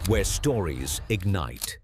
where stories ignite.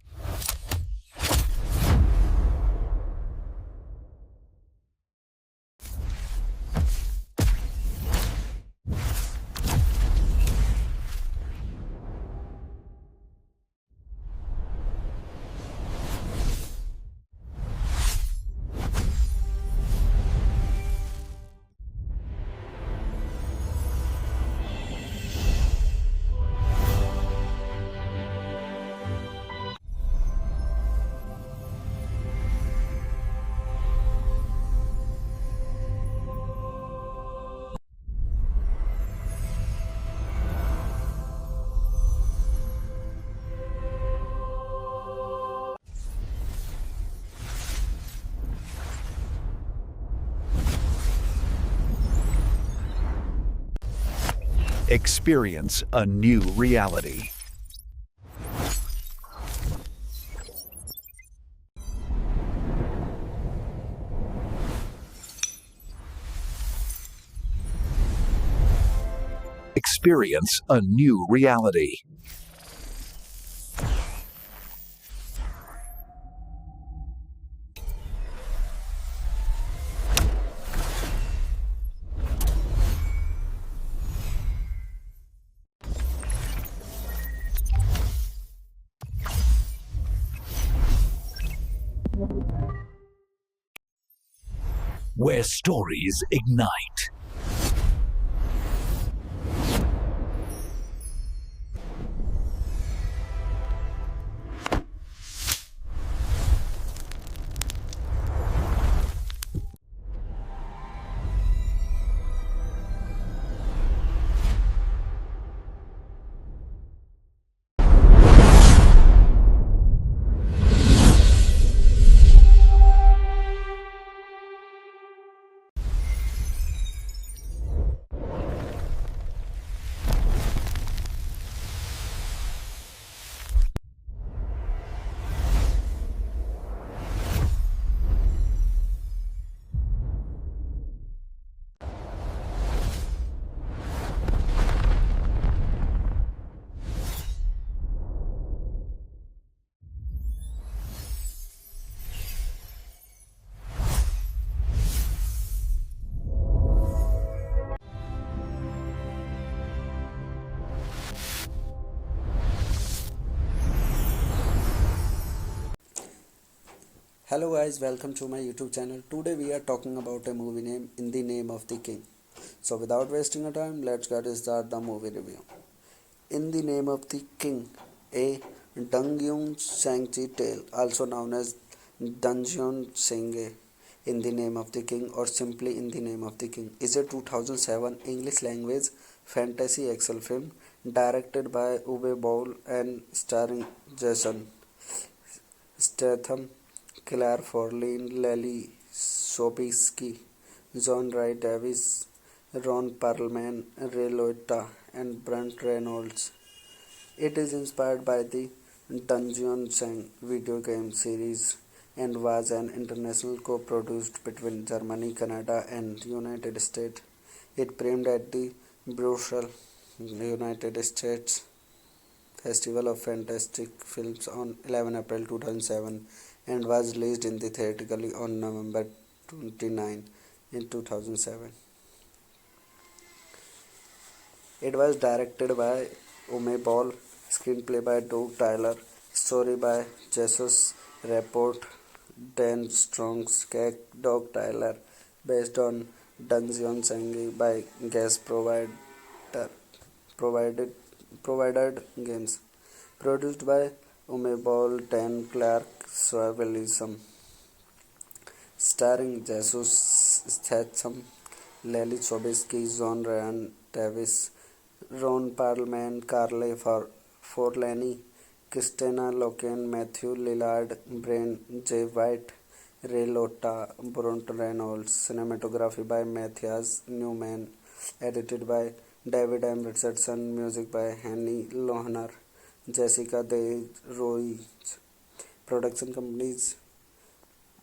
Experience a new reality. Experience a new reality. Where stories ignite. Hello guys, welcome to my YouTube channel. Today we are talking about a movie name In the Name of the King. So without wasting our time, let's get start the movie review. In the Name of the King, a Dungyun Sangchi tale, also known as Dungeon Senge In the Name of the King or simply In the Name of the King, is a 2007 English language fantasy action film directed by Uwe Boll and starring Jason Statham, Claire Forlin, Lily Sobieski, John Rhys Davies, Ron Perlman, Ray Liotta, and Brent Reynolds. It is inspired by the Dungeon Sang video game series and was an international co-produced between Germany, Canada, and United States. It premiered at the Brussels, United States Festival of Fantastic Films on 11 April 2007 and was released in the theatrically on November 29 in 2007. It was directed by Uwe Ball, screenplay by Doug Tyler, story by Jesus Rapport, Dan Strong's Cake, Doug Tyler, based on Dungeon Sangi by guest provided provided games. Produced by Umebol Dan Clark Swavelism. Starring Jesus Statham, Lily Sobieski, John Ryan Davis, Ron Perlman, Carly Forlani, Christina Loken, Matthew Lillard, Brian J. White, Ray Liotta, Brent Reynolds. Cinematography by Matthias Newman. Edited by David M. Richardson. Music by Henny Lohner, Jessica De Roy. Production companies: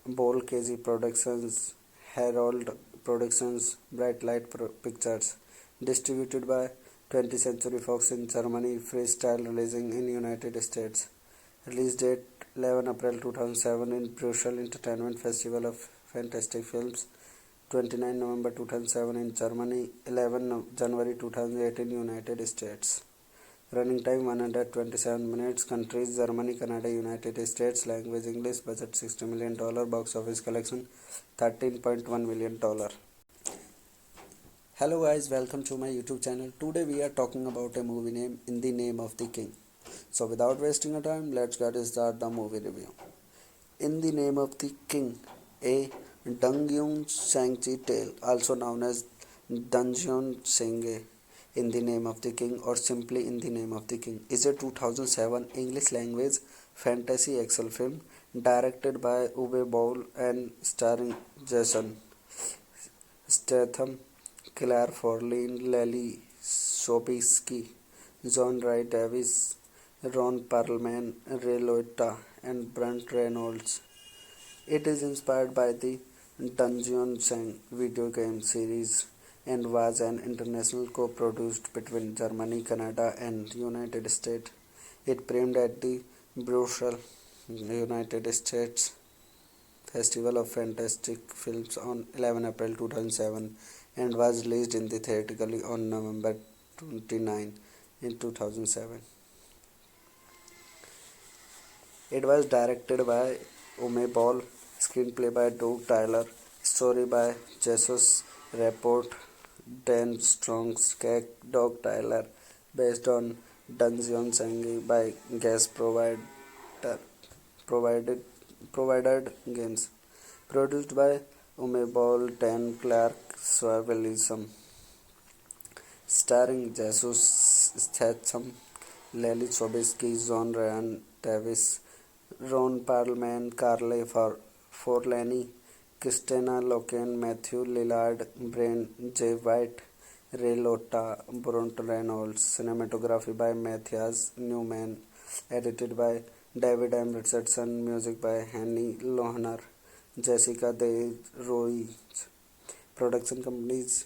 Bol KG Productions, Herald Productions, Bright Light Pictures. Distributed by 20th Century Fox in Germany, Freestyle releasing in United States. Release date 11 April 2007 in Brussels Entertainment Festival of Fantastic Films. 29 November 2007 in Germany, 11 January 2008 in United States. Running time 127 minutes. Countries Germany, Canada, United States. Language English. Budget $60 million. Box office collection $13.1 million. Hello guys, welcome to my YouTube channel. Today we are talking about a movie name In the Name of the King. So without wasting a time, let's get start the movie review. In the Name of the King, a Dungyun Shang-chi tale, also known as Dungeon Senge, In the Name of the King or simply In the Name of the King, is a 2007 English language fantasy action film directed by Uwe Boll and starring Jason Statham, Claire Forlin, Lily Sobieski, John Wright Davis, Ron Perlman, Ray Liotta, and Brent Reynolds. It is inspired by the Dungeon Sang video game series and was an international co-produced between Germany, Canada, and United States. It premiered at the Brussels, United States Festival of Fantastic Films on 11 April 2007 and was released in the theatrically on November 29 in 2007. It was directed by Uwe Boll, screenplay by Doug Tyler, story by Jesus Rapport, Dan Strong's Doug Tyler, based on Dungeon Sangi by guest provided games. Produced by Uwe Boll, Dan Clark, Swavelism. Starring Jesus Statham, Lily Sobieski, John Ryan Davis, Ron Perlman, Carly Forlani, Christina Loken, Matthew Lillard, Brian J. White, Ray Liotta, Brent Reynolds. Cinematography by Matthias Newman. Edited by David M. Richardson. Music by Henny Lohner, Jessica De Roy. Production companies: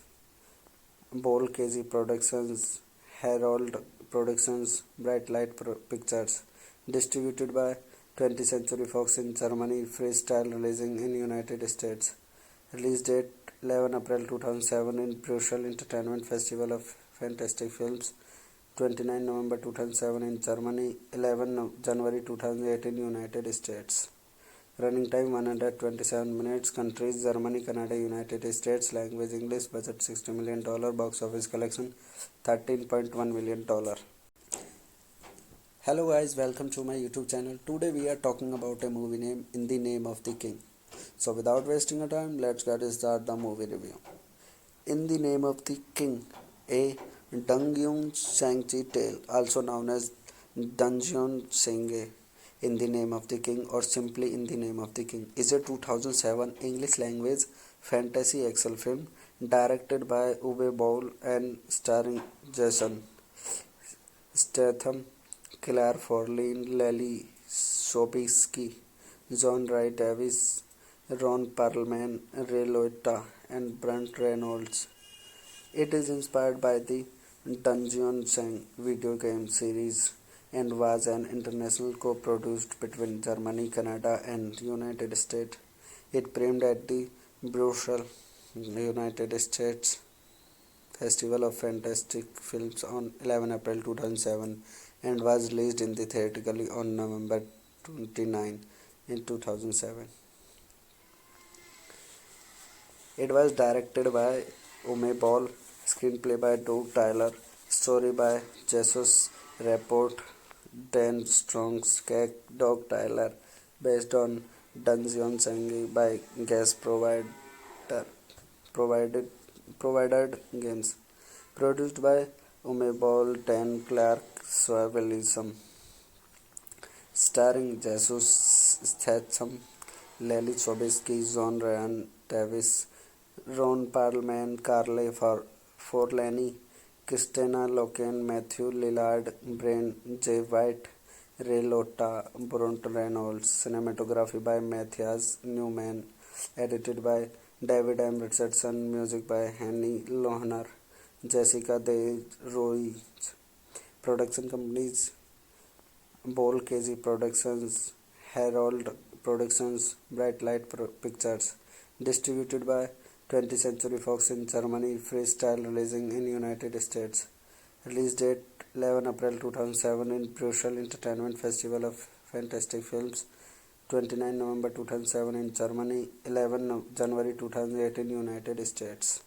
Bol KG Productions, Herald Productions, Bright Light Pictures. Distributed by 20th Century Fox in Germany, Freestyle releasing in United States. Release date 11 April 2007 in Brussels Entertainment Festival of Fantastic Films. 29 November 2007 in Germany, 11 January 2008 in United States. Running time 127 minutes. Countries Germany, Canada, United States. Language English. Budget $60 million. Box office collection $13.1 million. Hello guys, welcome to my YouTube channel. Today we are talking about a movie name In the Name of the King. So without wasting a time, let's get start the movie review. In the Name of the King, a Dungyun Shang-chi tale, also known as Dungeon Senge, In the Name of the King or simply In the Name of the King, is a 2007 English language fantasy action film directed by Uwe Boll and starring Jason Statham, Claire Forlin, Lily Sobieski, John Wright Davis, Ron Perlman, Ray Liotta, and Brent Reynolds. It is inspired by the Dungeon Sang video game series and was an international co-produced between Germany, Canada, and United States. It premiered at the Brussels, United States Festival of Fantastic Films on 11 April 2007 and was released in the theatrically on November 29 in 2007. It was directed by Uwe Boll, screenplay by Doug Tyler, story by Jesus Rapport, Dan Strong's Doug Tyler, based on Dungeon Sangi by guest provided games. Produced by Uwe Boll, Dan Clark, Swavelism. Starring Jesus Statham, Lily Sobieski, John Ryan Davis, Ron Perlman, Carly Forlani, Christina Loken, Matthew Lillard, Brian J. White, Ray Liotta, Brent Reynolds. Cinematography by Matthias Newman. Edited by David M. Richardson. Music by Henny Lohner, Jessica De Ruiz. Production companies: Bol KG Productions, Herald Productions, Bright Light Pictures. Distributed by 20th Century Fox in Germany, Freestyle releasing in United States. Release date 11 April 2007 in Brussels Entertainment Festival of Fantastic Films. 29 November 2007 in Germany, 11 January 2008 in United States.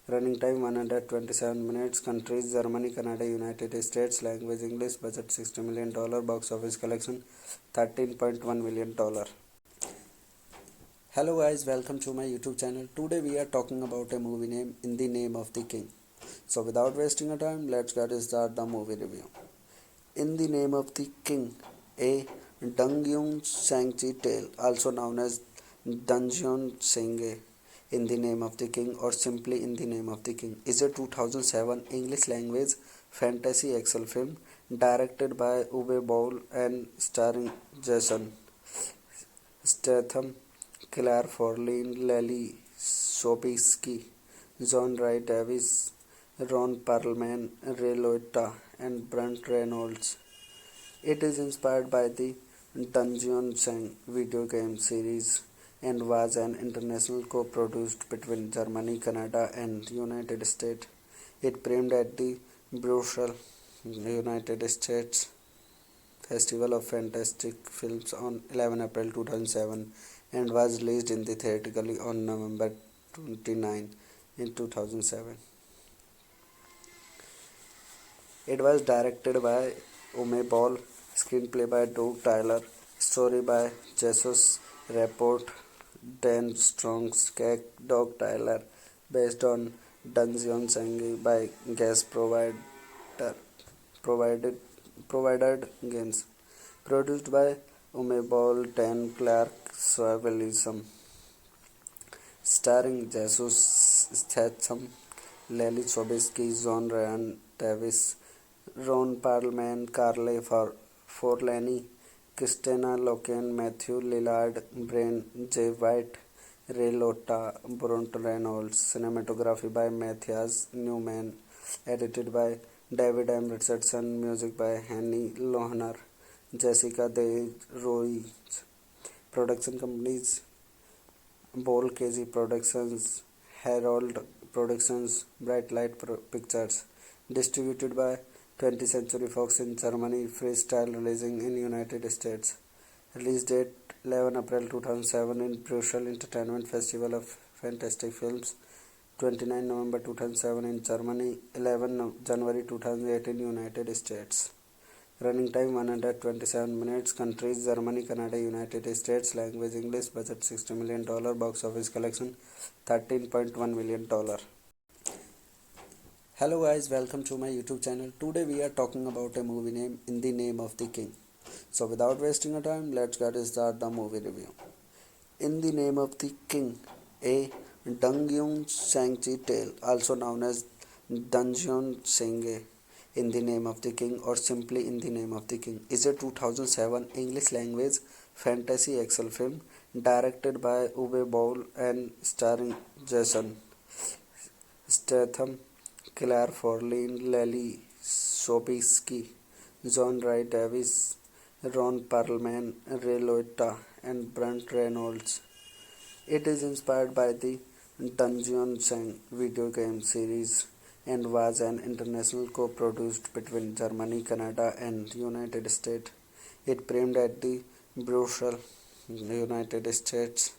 Running time 127 minutes. Countries: Germany, Canada, United States. Language: English. Budget $60 million. Box office collection $13.1 million. Hello guys, welcome to my YouTube channel. Today we are talking about a movie name In the Name of the King. So without wasting a time, let's get start the movie review. In the Name of the King, a Dungyun Sangchi tale, also known as Dungeon Senge, In the Name of the King, or simply In the Name of the King, is a 2007 English language fantasy action film directed by Uwe Boll and starring Jason Statham, Claire Forlin, Lily Sobieski, John Rhys Davies, Ron Perlman, Ray Liotta, and Brent Reynolds. It is inspired by the Dungeon video game series and was an international co-produced between Germany, Canada, and United States. It premiered at the Brussels, United States Festival of Fantastic Films on 11 April 2007 and was released in the theatrically on November 29 in 2007. It was directed by Uwe Boll, screenplay by Doug Tyler, story by Jesus Rapport, Dan Strong's Doug Tyler, based on Dungeon Sanghi by provided provided games. Produced by Uwe Boll, Dan Clark, Swavelism. Starring Jesus Statham, Lily Sobieski, John Ryan Davis, Ron Perlman, Carly Forlani, Christina Loken, Matthew Lillard, Brian J. White, Ray Liotta, Brent Reynolds. Cinematography by Matthias Newman. Edited by David M. Richardson. Music by Henny Lohner. Jessica De Ruiz. Production companies: Bol KG Productions, Herald Productions, Bright Light Pictures. Distributed by 20th Century Fox in Germany, Freestyle releasing in United States. Release date 11 April 2007 in Brussels Entertainment Festival of Fantastic Films. 29 November 2007 in Germany, 11 January 2008 in United States. Running time 127 minutes. Countries: Germany, Canada, United States. Language: English. Budget $60 million. Box office collection $13.1 million. Hello guys, welcome to my YouTube channel. Today we are talking about a movie name In the Name of the King. So without wasting a time, let's get start the movie review. In the Name of the King, a Dungyun Sangchi tale, also known as Dungeon Senge, In the Name of the King, or simply In the Name of the King, is a 2007 English language fantasy action film directed by Uwe Boll and starring Jason Statham, Claire Forlin, Lily Sobieski, John Rhys Davies, Ron Perlman, Ray Liotta, and Brent Reynolds. It is inspired by the Dungeon video game series and was an international co-produced between Germany, Canada, and United States. It premiered at the Brussels, United States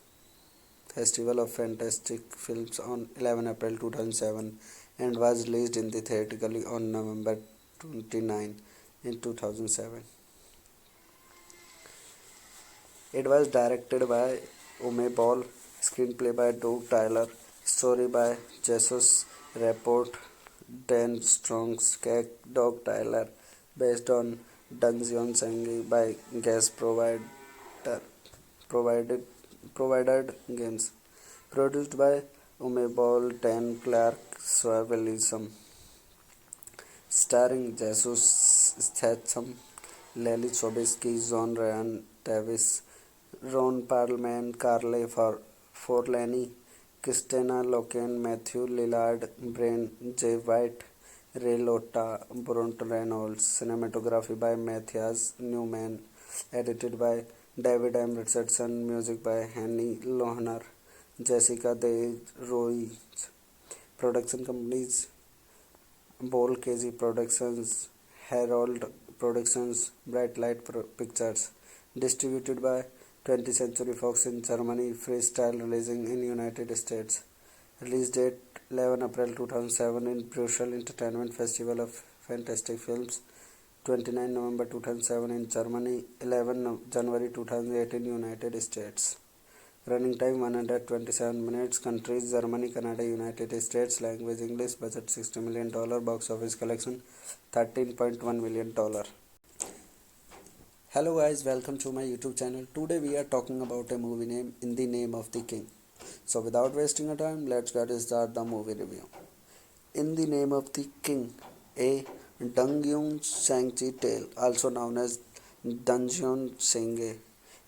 Festival of Fantastic Films on 11 April 2007 and was released in the theatrically on November 29 in 2007. It was directed by Uwe Boll, screenplay by Doug Tyler, story by Jesus Rapport, Dan Strong's Doug Tyler, based on Dungeon Sanghi by provided games. Produced by Uwe Boll, Dan Clark, Swavelism. Starring Jesus Statham, Lily Sobieski, John Ryan Davis, Ron Perlman, Carly Forlani, Christina Loken, Matthew Lillard, Brian J. White, Ray Liotta, Brunt Reynolds. Cinematography by Matthias Newman. Edited by David M. Richardson. Music by Henny Lohner, Jessica De Ruiz. Production companies: Bol KZ Productions, Herald Productions, Bright Light Pictures. Distributed by 20th Century Fox in Germany, Freestyle releasing in United States. Release date 11 April 2007 in Brussels Entertainment Festival of Fantastic Films. 29 November 2007 in Germany, 11 January 2008 in United States. Running time 127 minutes. Countries: Germany, Canada, United States. Language: English. Budget $60 million. Box office collection $13.1 million. Hello guys, welcome to my YouTube channel. Today we are talking about a movie name In the Name of the King. So without wasting a time, let's get start the movie review. In the Name of the King, a Dungyun Shang-chi tale, also known as Dungeon Senge,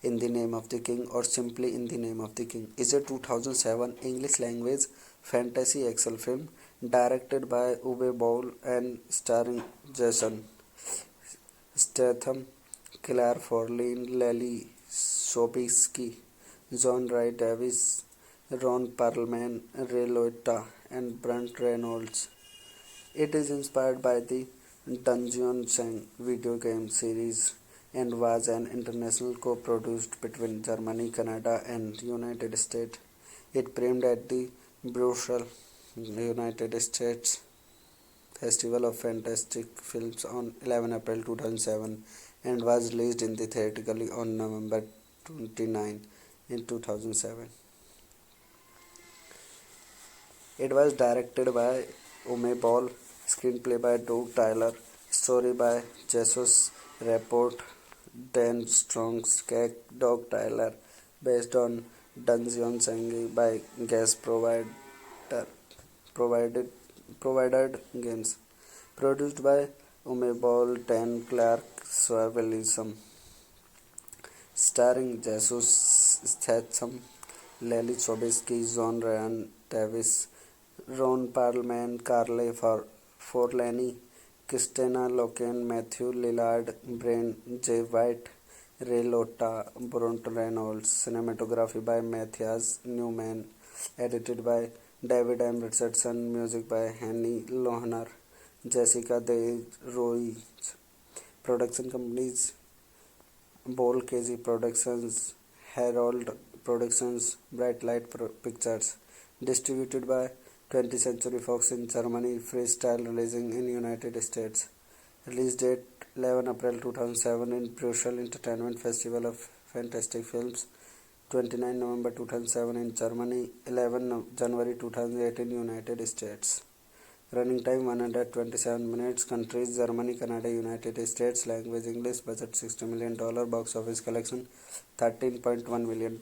In the Name of the King, or simply In the Name of the King, is a 2007 English language fantasy action film directed by Uwe Boll and starring Jason Statham, Claire Forlin, Lily Sobieski, John Wright Davis, Ron Perlman, Ray Liotta, and Brent Reynolds. It is inspired by the Dungeon Sang video game series and was an international co-produced between Germany, Canada, and United States. It premiered at the Brussels, United States Festival of Fantastic Films on 11 April 2007 and was released in the theatrically on November 29 in 2007. It was directed by Uwe Boll, screenplay by Doug Tyler, story by Jesus Rapport, Dan Strong's Doug Tyler, based on Dungeon Sangi by guest provided games. Produced by Uwe Boll, Dan Clark, Swavelism. Starring Jesus Statham, Lily Sobieski, John Ryan Davis, Ron Perlman, Carly Forlani, Christina Loken, Matthew Lillard, Brian J. White, Ray Liotta, Brunt Reynolds. Cinematography by Matthias Newman. Edited by David M. Richardson. Music by Henny Lohner, Jessica De Ruiz. Production companies: Bol KZ Productions, Herald Productions, Bright Light Pictures. Distributed by 20th Century Fox in Germany, Freestyle releasing in United States. Release date 11 April 2007 in Brussels Entertainment Festival of Fantastic Films. 29 November 2007 in Germany, 11 January 2008 in United States. Running time 127 minutes. Countries: Germany, Canada, United States. Language: English. Budget $60 million. Box office collection $13.1 million.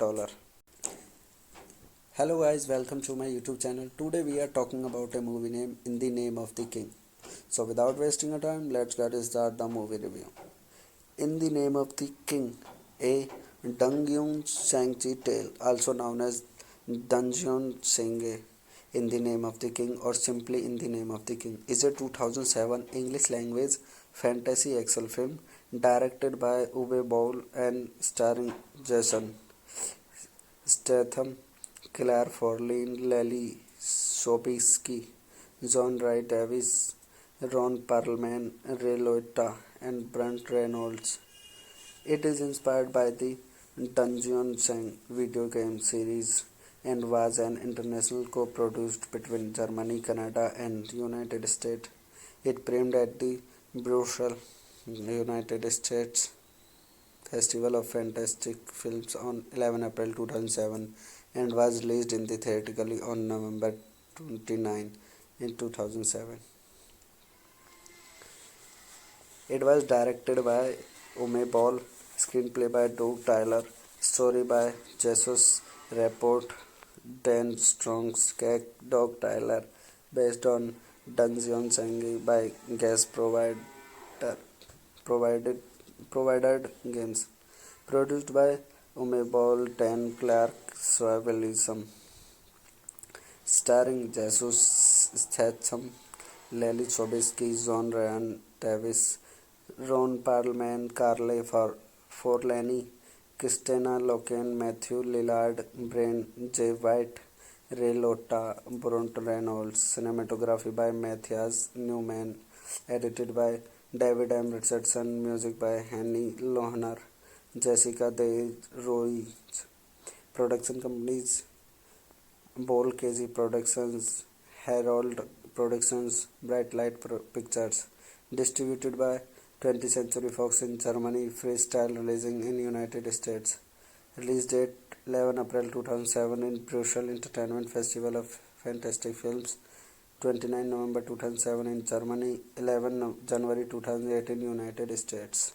Hello guys, welcome to my YouTube channel. Today we are talking about a movie name In the Name of the King. So without wasting a time, let's get start the movie review. In the Name of the King, a Dungyun Shang-chi tale, also known as Dungeon Senge, In the Name of the King, or simply In the Name of the King, is a 2007 English language fantasy action film directed by Uwe Boll and starring Jason Statham, Claire Forlin, Lily Sobieski, John Wright Davis, Ron Perlman, Ray Liotta, and Brent Reynolds. It is inspired by the Dungeon Sang video game series and was an international co-produced between Germany, Canada, and United States. It premiered at the Brussels, United States Festival of Fantastic Films on 11 April 2007 and was released in the theatrically on November 29 in 2007. It was directed by Uwe Boll, screenplay by Doug Tyler, story by Jesus Rapport, Dan Strong's Doug Tyler, based on Dungeon Sangi by guest provided games. Produced by Uwe Boll, Dan Clark, Swavelism. starring Jason Statham, Lily Sobieski, John Ryan Davis, Ron Perlman, Carly Forlani, Christina Loken, Matthew Lillard, Brian J. White, Ray Liotta, Brunt Reynolds. Cinematography by Matthias Newman. Edited by David M. Richardson. Music by Henny Lohner, Jessica De Roy. Production companies: Bol KZ Productions, Herald Productions, Bright Light Pictures. Distributed by 20th Century Fox in Germany. Freestyle releasing in United States. Release date 11 April 2007 in Brussels Entertainment Festival of Fantastic Films. 29 November 2007 in Germany. 11 January 2008 in United States.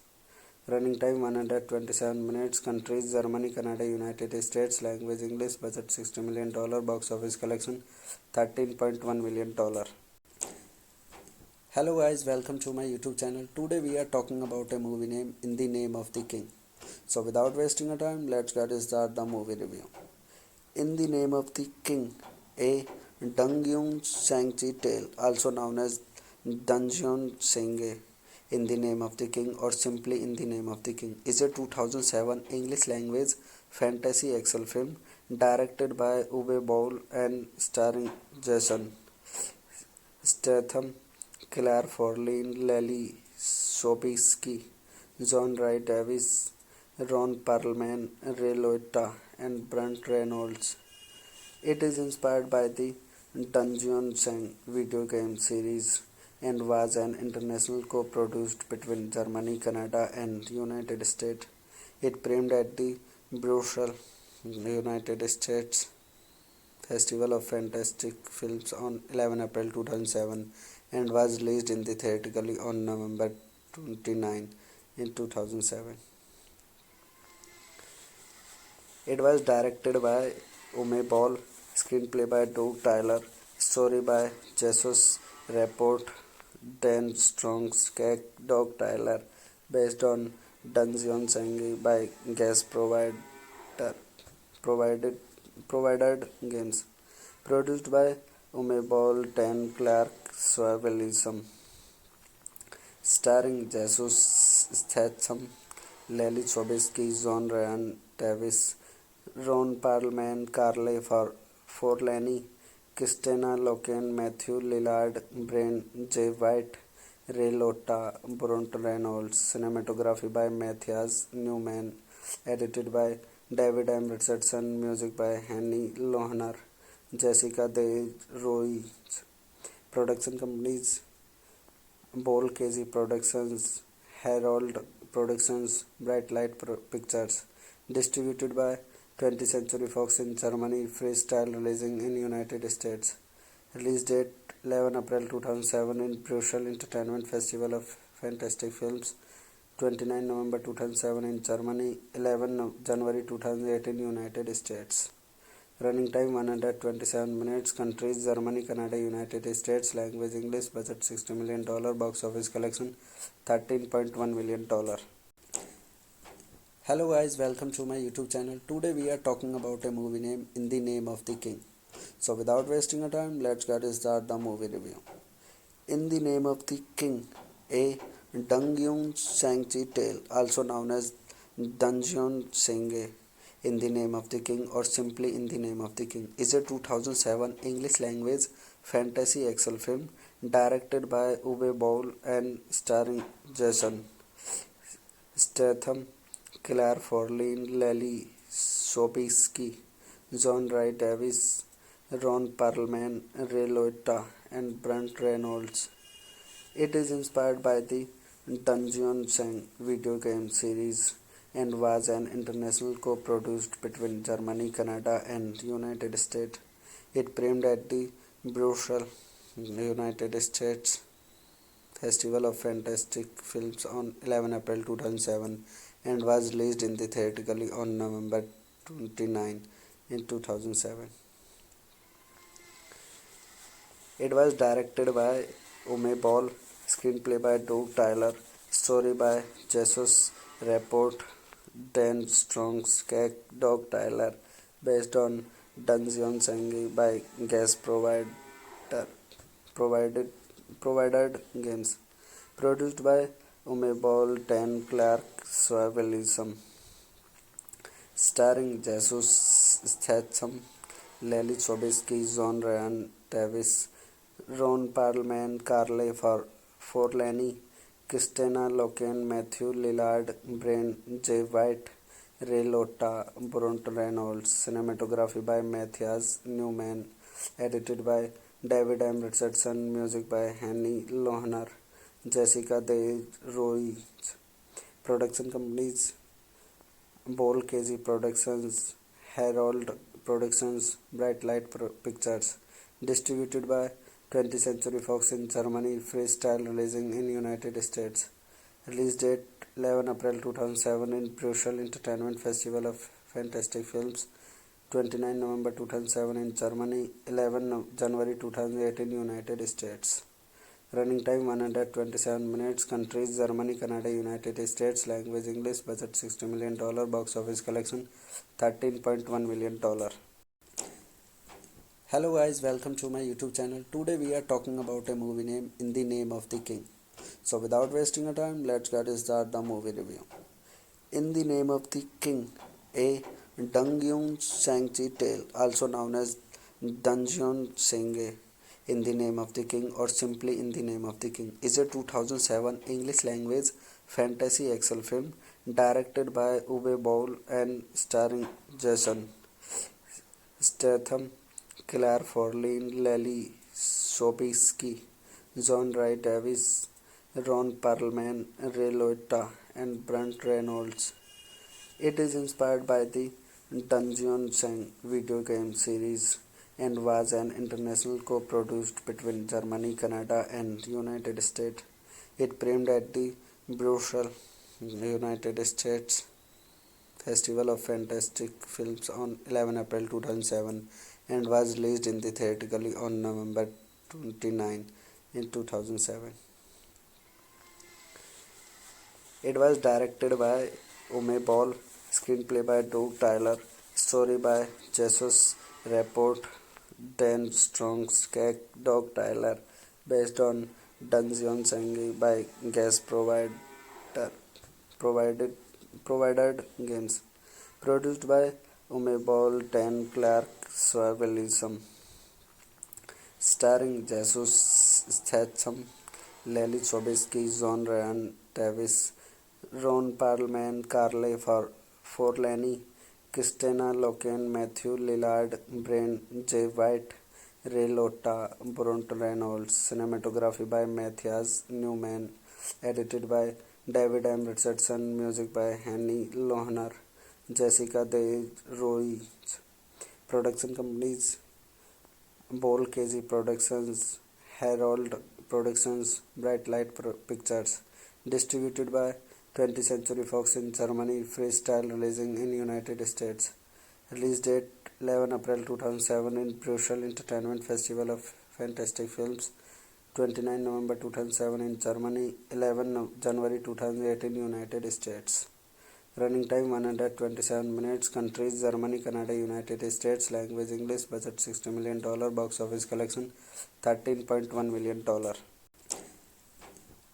Running time 127 minutes. Countries: Germany, Canada, United States. Language: English. Budget $60 million. Box office collection $13.1 million. Hello guys, welcome to my YouTube channel. Today we are talking about a movie name In the Name of the King. So without wasting a time, let's get start the movie review. In the Name of the King, a Dungyun Shang-chi tale, also known as Dungeon Senge, In the Name of the King, or simply In the Name of the King, is a 2007 English language fantasy action film directed by Uwe Boll and starring Jason Statham, Claire Forlani, Lily Sobieski, John Rhys Davies, Ron Perlman, Ray Liotta, and Brunt Reynolds. It is inspired by the Dungeons and video game series and was an international co-produced between Germany, Canada, and United States. It premiered at the Brussels, United States Festival of Fantastic Films on 11 April 2007 and was released in the theatrically on November 29 in 2007. It was directed by Uwe Boll, screenplay by Doug Tyler, story by Jesus Rapport, Dan Strong's Doug Tyler, based on Dungeons and by guest provided games. Produced by Uwe Boll, Dan Clark, Swavelism. Starring Jesus Statham, Lily Sobieski, John Ryan Davis, Ron Perlman, Carly Forlani, Christina Loken, Matthew Lillard, Brian J. White, Ray Liotta, Brunt Reynolds. Cinematography by Matthias Newman. Edited by David M. Richardson. Music by Henny Lohner, Jessica De Roy. Production companies: Bol KZ Productions, Herald Productions, Bright Light Pictures. Distributed by 20th Century Fox in Germany. Freestyle releasing in United States. Release date 11 April 2007 in Brussels Entertainment Festival of Fantastic Films. 29 November 2007 in Germany. 11 January 2008 in United States. Running time 127 minutes. Countries: Germany, Canada, United States. Language: English. Budget $60 million. Box office collection $13.1 million. Hello guys, welcome to my YouTube channel. Today we are talking about a movie name In the Name of the King. So without wasting a time, let's get start the movie review. In the Name of the King, a Dungyun Shang-chi tale, also known as Dungeon Senge, In the Name of the King, or simply In the Name of the King, is a 2007 English language fantasy action film directed by Uwe Boll and starring Jason Statham, Claire Forlani, Lily Sobieski, John Rhys Davies, Ron Perlman, Ray Liotta, and Brunt Reynolds. It is inspired by the Dungeons and video game series and was an international co-produced between Germany, Canada, and United States. It premiered at the Brussels, United States Festival of Fantastic Films on 11 April 2007 and was released in the theatrically on November 29 in 2007. It was directed by Uwe Boll, screenplay by Doug Tyler, story by Jesus Rapport, Dan Strong's Doug Tyler, based on Dungeon Sengi by guest provided provided games. Produced by Umebol Dan Clark Swavelism. Starring Jesus Statham, Lily Sobieski, John Ryan Davis, Ron Perlman, Carly Forlani, Christina Loken, Matthew Lillard, Brian J. White, Ray Liotta, Brunt Reynolds. Cinematography by Matthias Newman. Edited by David M. Richardson. Music by Henny Lohner, Jessica De Ruiz. Production companies: Bol KG Productions, Herald Productions, Bright Light Pictures. Distributed by 20th Century Fox in Germany, Freestyle releasing in United States. Release date 11 April 2007 in Brussels Entertainment Festival of Fantastic Films. 29 November 2007 in Germany, 11 January 2008 in United States. Running time 127 minutes. Countries: Germany, Canada, United States. Language: English. Budget $60 million. Box office collection $13.1 million. Hello guys, welcome to my YouTube channel. Today we are talking about a movie name In the Name of the King. So without wasting a time, let's get start the movie review. In the Name of the King, a Dungyun Sangchi tale, also known as Dungeon Senge, In the Name of the King, or simply In the Name of the King, is a 2007 English language fantasy action film directed by Uwe Boll and starring Jason Statham, Claire Forlane, Lily Sobieski, John Wright Davis, Ron Perlman, Ray Liotta, and Brunt Reynolds. It is inspired by the Dungeon Sang video game series and was an international co-produced between Germany, Canada, and United States. It premiered at the Brussels, United States Festival of Fantastic Films on 11 April 2007 and was released in the theatrically on November 29 in 2007. It was directed by Uwe Boll, screenplay by Doug Tyler, story by Jesus Rapport, Dan Strong's Doug Tyler, based on Dungeon Sangi by guest provided provided games. Produced by Umebol Dan Clark Swavelism. Starring Jesus Statham, Lily Sobieski, John Ryan Davis, Ron Perlman, Carly Forlani, Christina Loken, Matthew Lillard, Brian J. White, Ray Liotta, Brunt Reynolds. Cinematography by Matthias Newman. Edited by David M. Richardson. Music by Henny Lohner, Jessica De Ruiz. Production companies: Bol KG Productions, Herald Productions, Bright Light Pictures. Distributed by 20th Century Fox in Germany, Freestyle releasing in United States. Release date 11 April 2007 in Brussels Entertainment Festival of Fantastic Films. 29 November 2007 in Germany, 11 January 2008 in United States. Running time 127 minutes. Countries: Germany, Canada, United States. Language: English. Budget $60 million. Box office collection $13.1 million.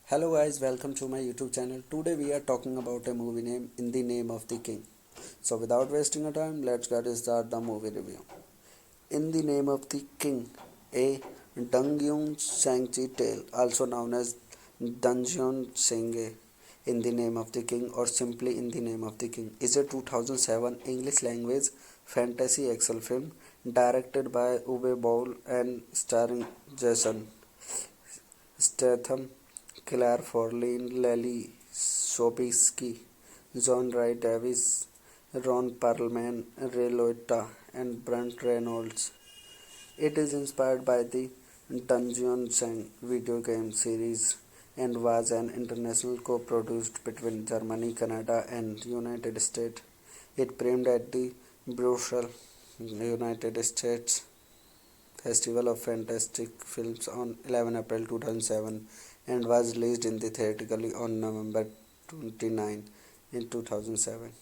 Hello guys, welcome to my YouTube channel. Today we are talking about a movie name In the Name of the King. So without wasting a time, let's get start the movie review. In the Name of the King, a Dungyun Sangchi tale, also known as Dungeon Senge, In the Name of the King, or simply In the Name of the King, is a 2007 English language fantasy action film directed by Uwe Boll and starring Jason Statham, Claire Forlane, Lily Sobieski, John Wright Davis, Ron Perlman, Ray Liotta, and Brunt Reynolds. It is inspired by the Dungeon Sang video game series and was an international co-produced between Germany, Canada, and United States. It premiered at the Brussels, United States Festival of Fantastic Films on 11 April 2007 and was released in the theatrically on November 29 in 2007.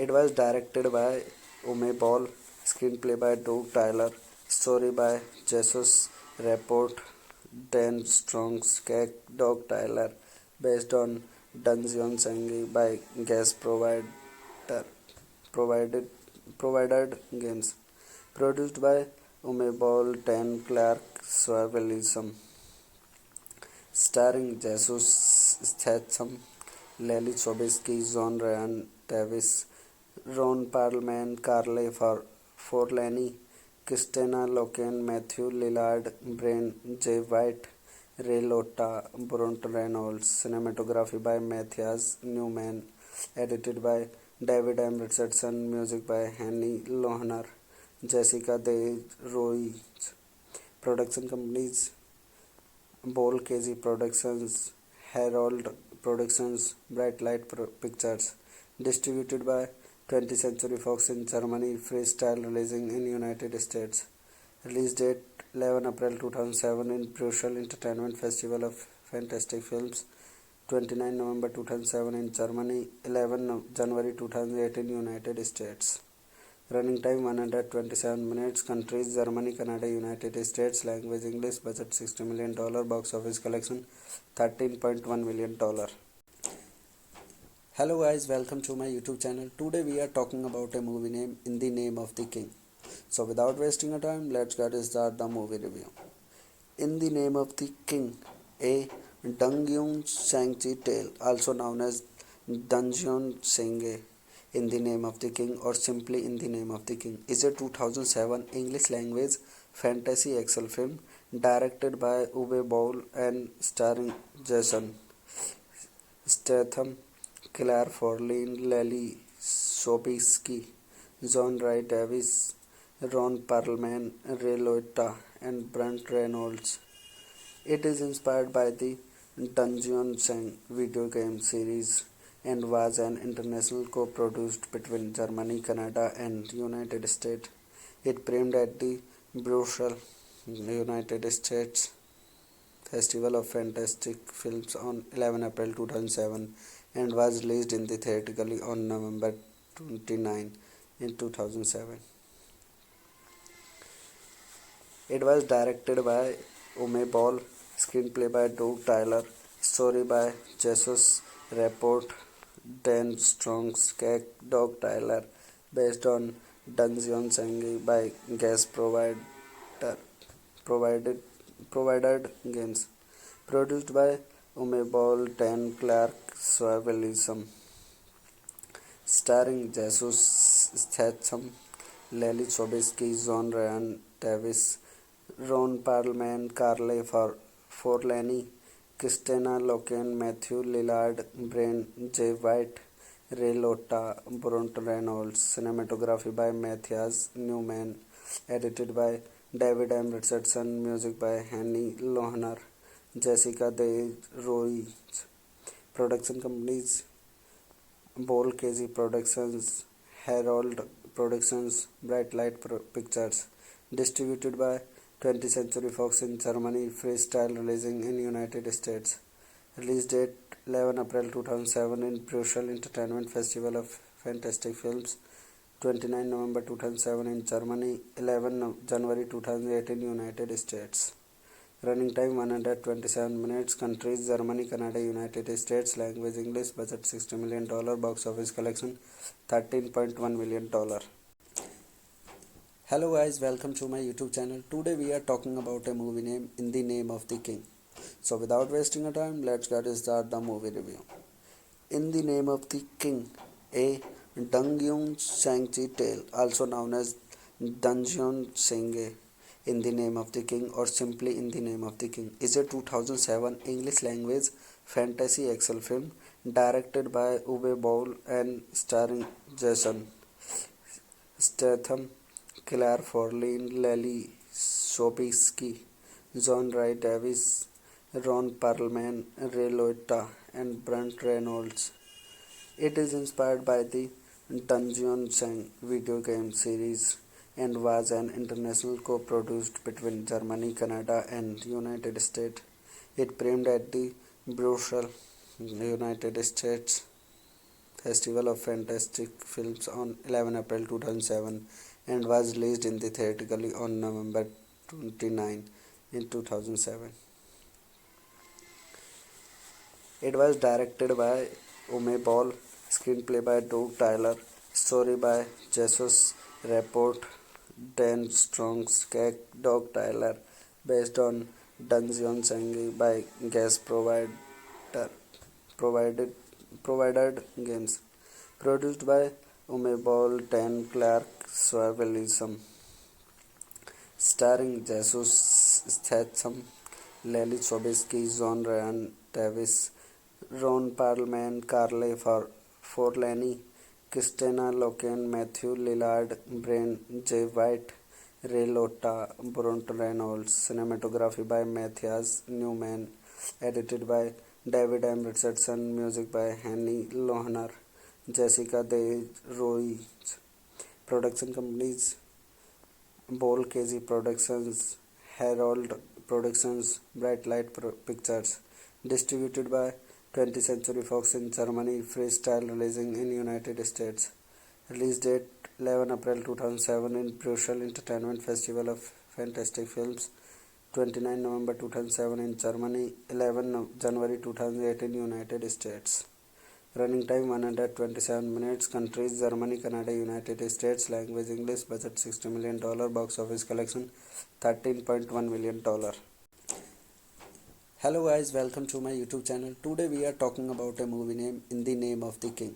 It was directed by Ume Ball, screenplay by Doug Tyler, story by Jesus Rapport, Dan Strong's Cake, Doug Tyler, based on Dungeon Sangi by guest provided provided games. Produced by Ume Ball, Dan Clark, Swavelism, starring Jesus Statham, Lily Sobieski, John Ryan Davis, Ron Perlman, Carly Forlani, Christina Loken, Matthew Lillard, Brian J. White, Ray Liotta, Brent Reynolds. Cinematography by Matthias Newman. Edited by David M. Richardson. Music by Henny Lohner, Jessica De Roy. Production companies: Bol KG Productions, Herald Productions, Bright Light Pictures. Distributed by 20th Century Fox in Germany, Freestyle releasing in United States. Release date 11 April 2007 in Brussels Entertainment Festival of Fantastic Films. 29 November 2007 in Germany, 11 January 2008 in United States. Running time 127 minutes. Countries: Germany, Canada, United States. Language English. Budget $60 million. Box office collection $13.1 million. Hello guys, welcome to my YouTube channel. Today we are talking about a movie name In the Name of the King. So without wasting a time, let's get start the movie review. In the Name of the King, a Dungeon Shang-Chi tale, also known as Dungeon Senge, In the Name of the King, or simply In the Name of the King, is a 2007 English language fantasy action film directed by Uwe Boll and starring Jason Statham, Claire Forlane, Lily Sobieski, John Rhys Davis, Ron Perlman, Ray Liotta, and Brent Reynolds. It is inspired by the Dungeon Sang video game series and was an international co-produced between Germany, Canada, and United States. It premiered at the Brussels, United States Festival of Fantastic Films on 11 April 2007 and was released in the theatrically on November 29 in 2007. It was directed by Ume Ball, screenplay by Doug Tyler, story by Jesus Rapport, Dan Strong's Cake, Doug Tyler, based on Dungeon Sangi by guest provided games. Produced by Ume Ball, Dan Clark, Swavelism, starring Jesus Statham, Lily Sobieski, John Ryan Davis, Ron Perlman, Carly Forlani, Christina Loken, Matthew Lillard, Brian J. White, Ray Liotta, Brent Reynolds. Cinematography by Matthias Newman. Edited by David M. Richardson. Music by Henny Lohner, Jessica De Roy. Production companies: Bol KG Productions, Herald Productions, Bright Light Pictures. Distributed by 20th Century Fox in Germany, Freestyle releasing in United States. Release date 11 April 2007 in Brussels Entertainment Festival of Fantastic Films. 29 November 2007 in Germany, 11 January 2008 in United States. Running time 127 minutes. Countries: Germany, Canada, United States. Language English. Budget $60 million. Box office collection $13.1 million. Hello guys, welcome to my YouTube channel. Today we are talking about a movie name In the Name of the King. So without wasting a time, let's get start the movie review. In the Name of the King, a Dungeon Shang-Chi tale, also known as Dungeon Senge, In the Name of the King, or simply In the Name of the King, is a 2007 English language fantasy action film directed by Uwe Boll and starring Jason Statham, Claire Forlane, Lily Sobieski, John Rhys Davis, Ron Perlman, Ray Liotta, and Brent Reynolds. It is inspired by the Dungeon Sang video game series and was an international co-produced between Germany, Canada, and United States. It premiered at the Brussels, United States Festival of Fantastic Films on 11 April 2007 and was released in the theatrically on November 29 in 2007. It was directed by Ume Ball, screenplay by Doug Tyler, story by Jesus Rapport, Dan Strong's Skag Dog Tyler, based on Dungeon Sangi by guest provided provided games. Produced by Ume Ball, Dan Clark, Swavelism, starring Jesus Statham, Lily Sobieski, John Ryan Davis, Ron Perlman, Carly Forlani, Christina Loken, Matthew Lillard, Brian J. White, Ray Liotta, Burt Reynolds. Cinematography by Matthias Newman. Edited by David M. Richardson. Music by Henny Lohner, Jessica De Ruiz. Production companies: Bol KZ Productions, Herald Productions, Bright Light Pictures. Distributed by 20th Century Fox in Germany, Freestyle releasing in United States. Release date 11 April 2007 in Brussels Entertainment Festival of Fantastic Films, 29 November 2007 in Germany, 11 January 2008 in United States. Running time 127 minutes. Countries: Germany, Canada, United States. Language: English. Budget $60 million. Box office collection $13.1 million. Hello guys, welcome to my YouTube channel. Today we are talking about a movie name In the Name of the King.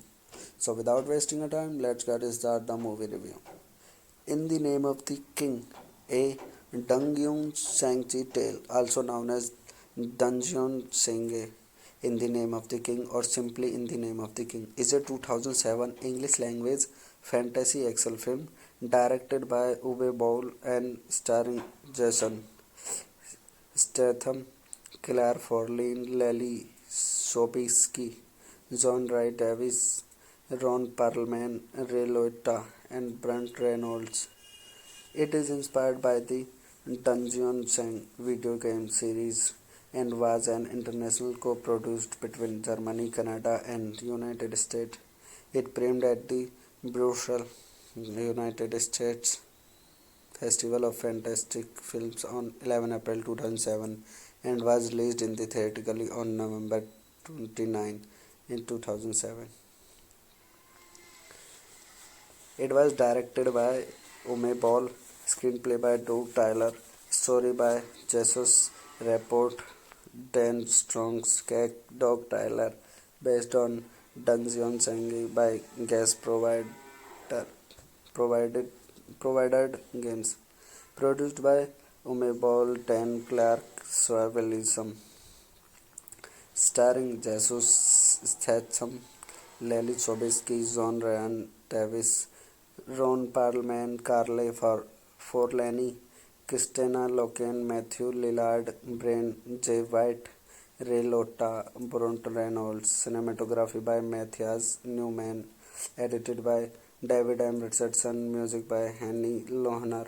So without wasting a time, let's get start the movie review. In the Name of the King, a Dungeon Shang-Chi tale, also known as Dungeon Senge, In the Name of the King, or simply In the Name of the King, is a 2007 English language fantasy action film directed by Uwe Boll and starring Jason Statham, Claire Forlani, Lily Sobieski, John Wright Davis, Ron Perlman, Ray Liotta, and Burt Reynolds. It is inspired by the Dungeon Sang video game series and was an international co-produced between Germany, Canada, and United States. It premiered at the Brussels, United States Festival of Fantastic Films on 11 April 2007 and was released in the theatrically on November 29 in 2007. It was directed by Ume Ball, screenplay by Doug Tyler, story by Jesus Rapport, Dan Strong's Skag Dog Tyler, based on Dungeon Sangi by guest provided games. Produced by Ume Ball, Dan Clark, Swavelism, starring Jesus Statham, Lily Sobieski, John Ryan Davis, Ron Perlman, Carly Forlani, Christina Loken, Matthew Lillard, Brian J. White, Ray Liotta, Burt Reynolds. Cinematography by Matthias Newman. Edited by David M. Richardson. Music by Henny Lohner,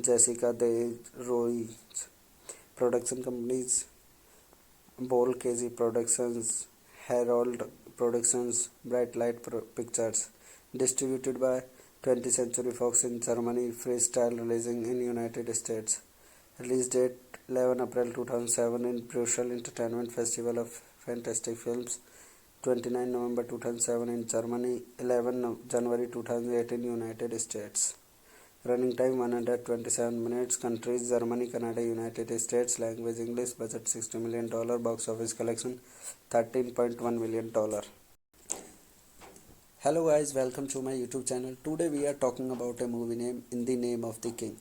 Jessica De Ruiz. Production companies: Bol KZ Productions, Herald Productions, Bright Light Pictures. Distributed by 20th Century Fox in Germany, Freestyle releasing in United States. Release date 11 April 2007 in Brussels Entertainment Festival of Fantastic Films, 29 November 2007 in Germany, 11 January 2008 in United States. Running time 127 minutes. Countries: Germany, Canada, United States. Language: English. Budget $60 million. Box office collection $13.1 million. Hello guys, welcome to my YouTube channel. Today we are talking about a movie name In the Name of the King.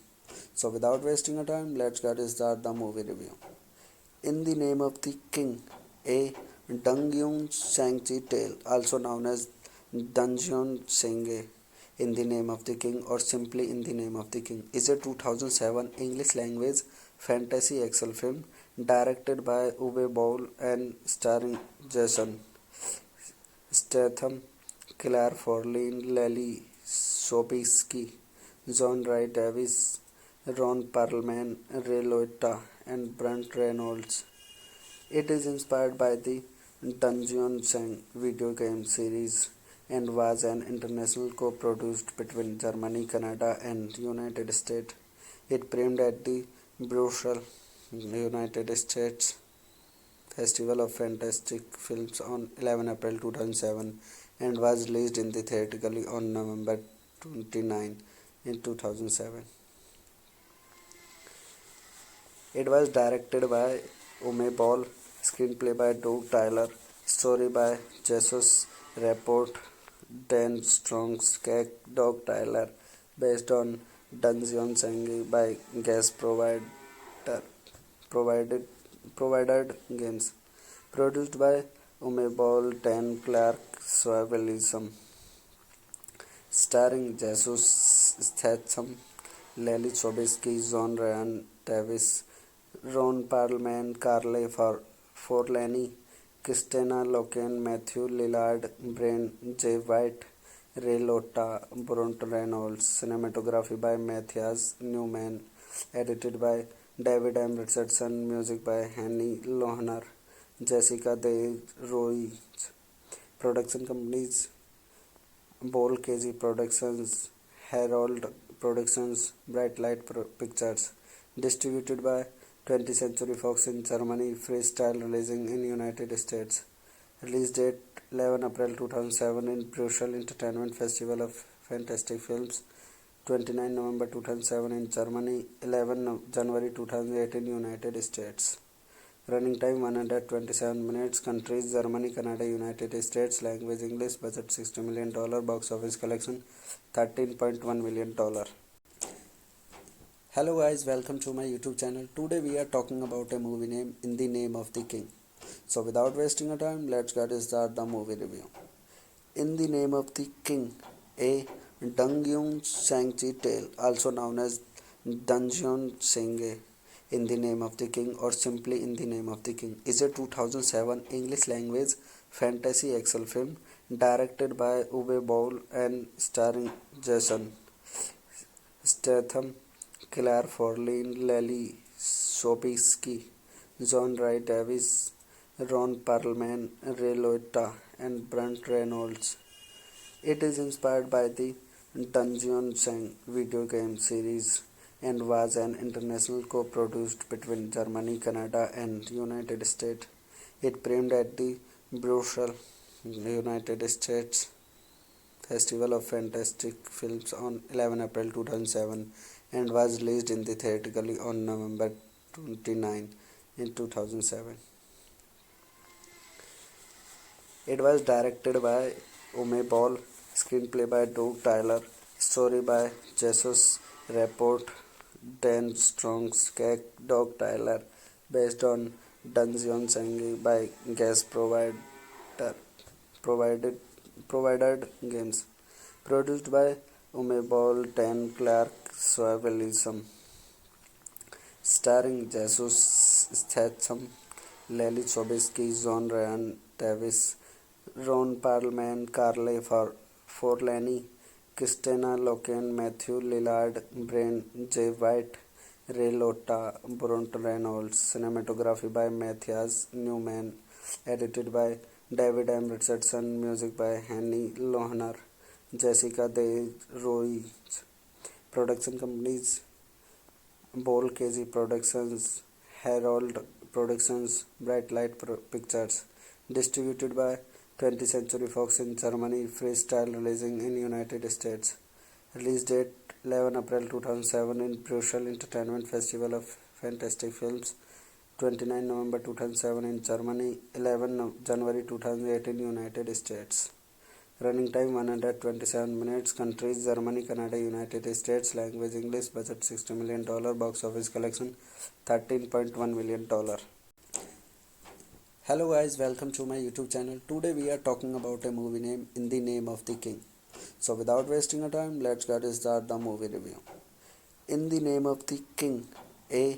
So without wasting a time, let's get start the movie review. In the Name of the King, a Dungeon Shang-Chi tale, also known as Dungeon Senge, In the Name of the King, or simply In the Name of the King, is a 2007 English language fantasy action film directed by Uwe Boll and starring Jason Statham, Claire Forlani, Lily Sobieski, John Wright Davis, Ron Perlman, Ray Liotta, and Burt Reynolds. It is inspired by the Dungeon Sang video game series and was an international co-produced between Germany, Canada, and United States. It premiered at the Brussels, United States Festival of Fantastic Films on 11 April 2007 and was released in the theatrically on November 29 in 2007. It was directed by Uwe Boll, screenplay by Doug Tyler, story by Jesus Rapport, Dan Strong's Cake, Doug Tyler, based on Dungeon Sangi by guest provided provided games. Produced by Uwe Boll, Dan Clark, Swavelism. Starring Jesus Statham, Lily Sobieski, John Ryan Davis, Ron Perlman, Carly Forlani, Christina Loken, Matthew Lillard, Brian J. White, Ray Liotta, Brunt Reynolds. Cinematography by Matthias Newman. Edited by David M. Richardson. Music by Henny Lohner, Jessica De Roy. Production companies: Bol KG Productions, Herald Productions, Bright Light Pictures. Distributed by 20th Century Fox in Germany, Freestyle releasing in United States. Release date 11 April 2007 in Brussels Entertainment Festival of Fantastic Films. 29 November 2007 in Germany, 11 January 2008 in United States. Running time 127 minutes. Countries: Germany, Canada, United States. Language English. Budget $60 million. Box office collection $13.1 million. Hello guys, welcome to my YouTube channel. Today we are talking about a movie name In the Name of the King. So without wasting a time, let's get start the movie review. In the Name of the King, a Dungeon Shang-Chi tale, also known as Dungeon Senge, In the Name of the King, or simply In the Name of the King, is a 2007 English language fantasy action film directed by Uwe Boll and starring Jason Statham, Claire Forlani, Lily Sobieski, John Wright Davis, Ron Perlman, Ray Liotta, and Brunt Reynolds. It is inspired by the Dungeon Sang video game series and was an international co-produced between Germany, Canada, and United States. It premiered at the Brussels, United States Festival of Fantastic Films on 11 April 2007 and was released in the theatrically on November 29 in 2007. It was directed by Uwe Boll, screenplay by Doug Tyler, story by Jesus Rapport, Dan Strong's Cake, Doug Tyler, based on Dungeon Sangi by guest provided games. Produced by Uwe Boll, Dan Clark, Swavelism. Starring Jesus Statham, Lily Sobieski, John Ryan Davis, Ron Perlman, Carly Forlani, Christina Loken, Matthew Lillard, Brian J. White, Ray Liotta, Brunt Reynolds. Cinematography by Matthias Newman. Edited by David M. Richardson. Music by Henny Lohner, Jessica De Roy. Production companies: Bol KG Productions, Herald Productions, Bright Light Pictures. Distributed by 20th Century Fox in Germany, Freestyle releasing in United States. Release date 11 April 2007 in Brussels Entertainment Festival of Fantastic Films. 29 November 2007 in Germany, 11 January 2008 in United States. Running time 127 minutes. Countries: Germany, Canada, United States. Language English. Budget $60 million. Box office collection $13.1 million. Hello guys, welcome to my YouTube channel. Today we are talking about a movie name In the Name of the King. So without wasting a time, let's get start the movie review. In the Name of the King, a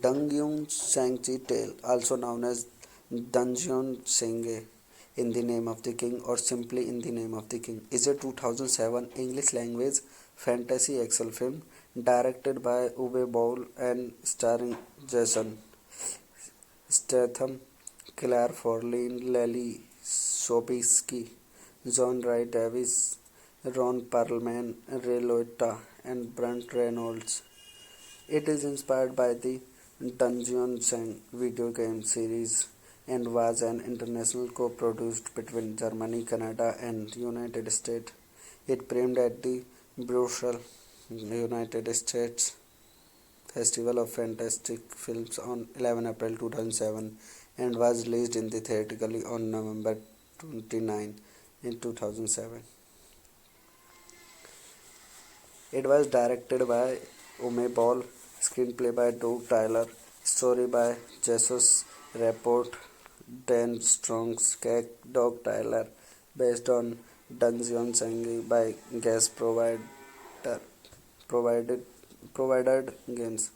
Dungeon Shang-Chi tale, also known as Dungeon Senge, In the Name of the King, or simply In the Name of the King, is a 2007 English language fantasy action film directed by Uwe Boll and starring Jason Statham, Claire Forlani, Lily Sobieski, John Ray Davis, Ron Perlman, Ray Liotta, and Brent Reynolds. It is inspired by the Dungeons and video game series and was an international co-produced between Germany, Canada, and United States. It premiered at the Brussels, United States Festival of Fantastic Films on 11 April 2007 and was released in the theatrically on November 29 in 2007. It was directed by Uwe Boll, screenplay by Doug Tyler, story by Jesus Rapport, Dan Strong's Cake, Doug Tyler, based on Dungeons and by guest provided provided games.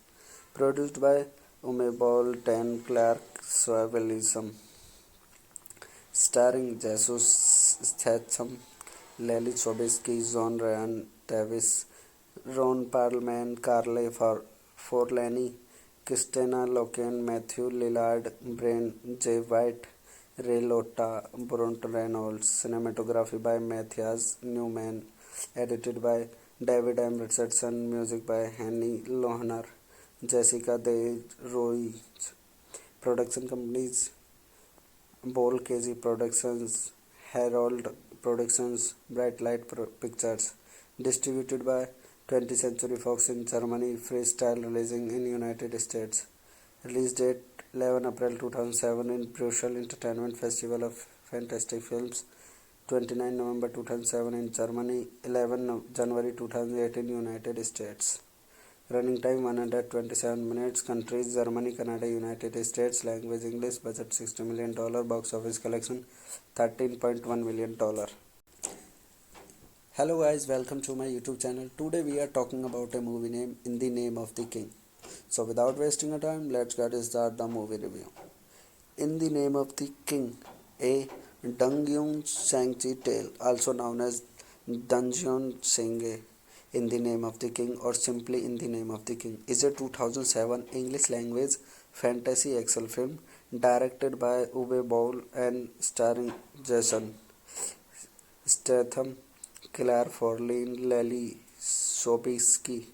Produced by Uwe Boll, Dan Clark, Swavelism, starring Jesus Statham, Lily Sobieski, John Ryan Davis, Ron Perlman, Carly Forlani, Christina Loken, Matthew Lillard, Brian J. White, Ray Liotta, Brent Reynolds. Cinematography by Matthias Newman. Edited by David M. Richardson. Music by Henny Lohner, Jessica De Ruiz. Production companies: Bol KG Productions, Herald Productions, Bright Light Pictures. Distributed by 20th Century Fox in Germany, Freestyle releasing in United States. Release date 11 April 2007 in Brussels Entertainment Festival of Fantastic Films, 29 November 2007 in Germany, 11 January 2008 in United States. Running time 127 minutes. Countries: Germany, Canada, United States. Language: English. Budget $60 million. Box office collection $13.1 million. Hello guys, welcome to my YouTube channel. Today we are talking about a movie name In the Name of the King. So without wasting a time, let's get start the movie review. In the Name of the King, a Dungeon Shang-Chi tale, also known as Dungeon Senge, In the Name of the King, or simply In the Name of the King, is a 2007 English language fantasy action film directed by Uwe Boll and starring Jason Statham, Claire Forlane, Lily Sobieski,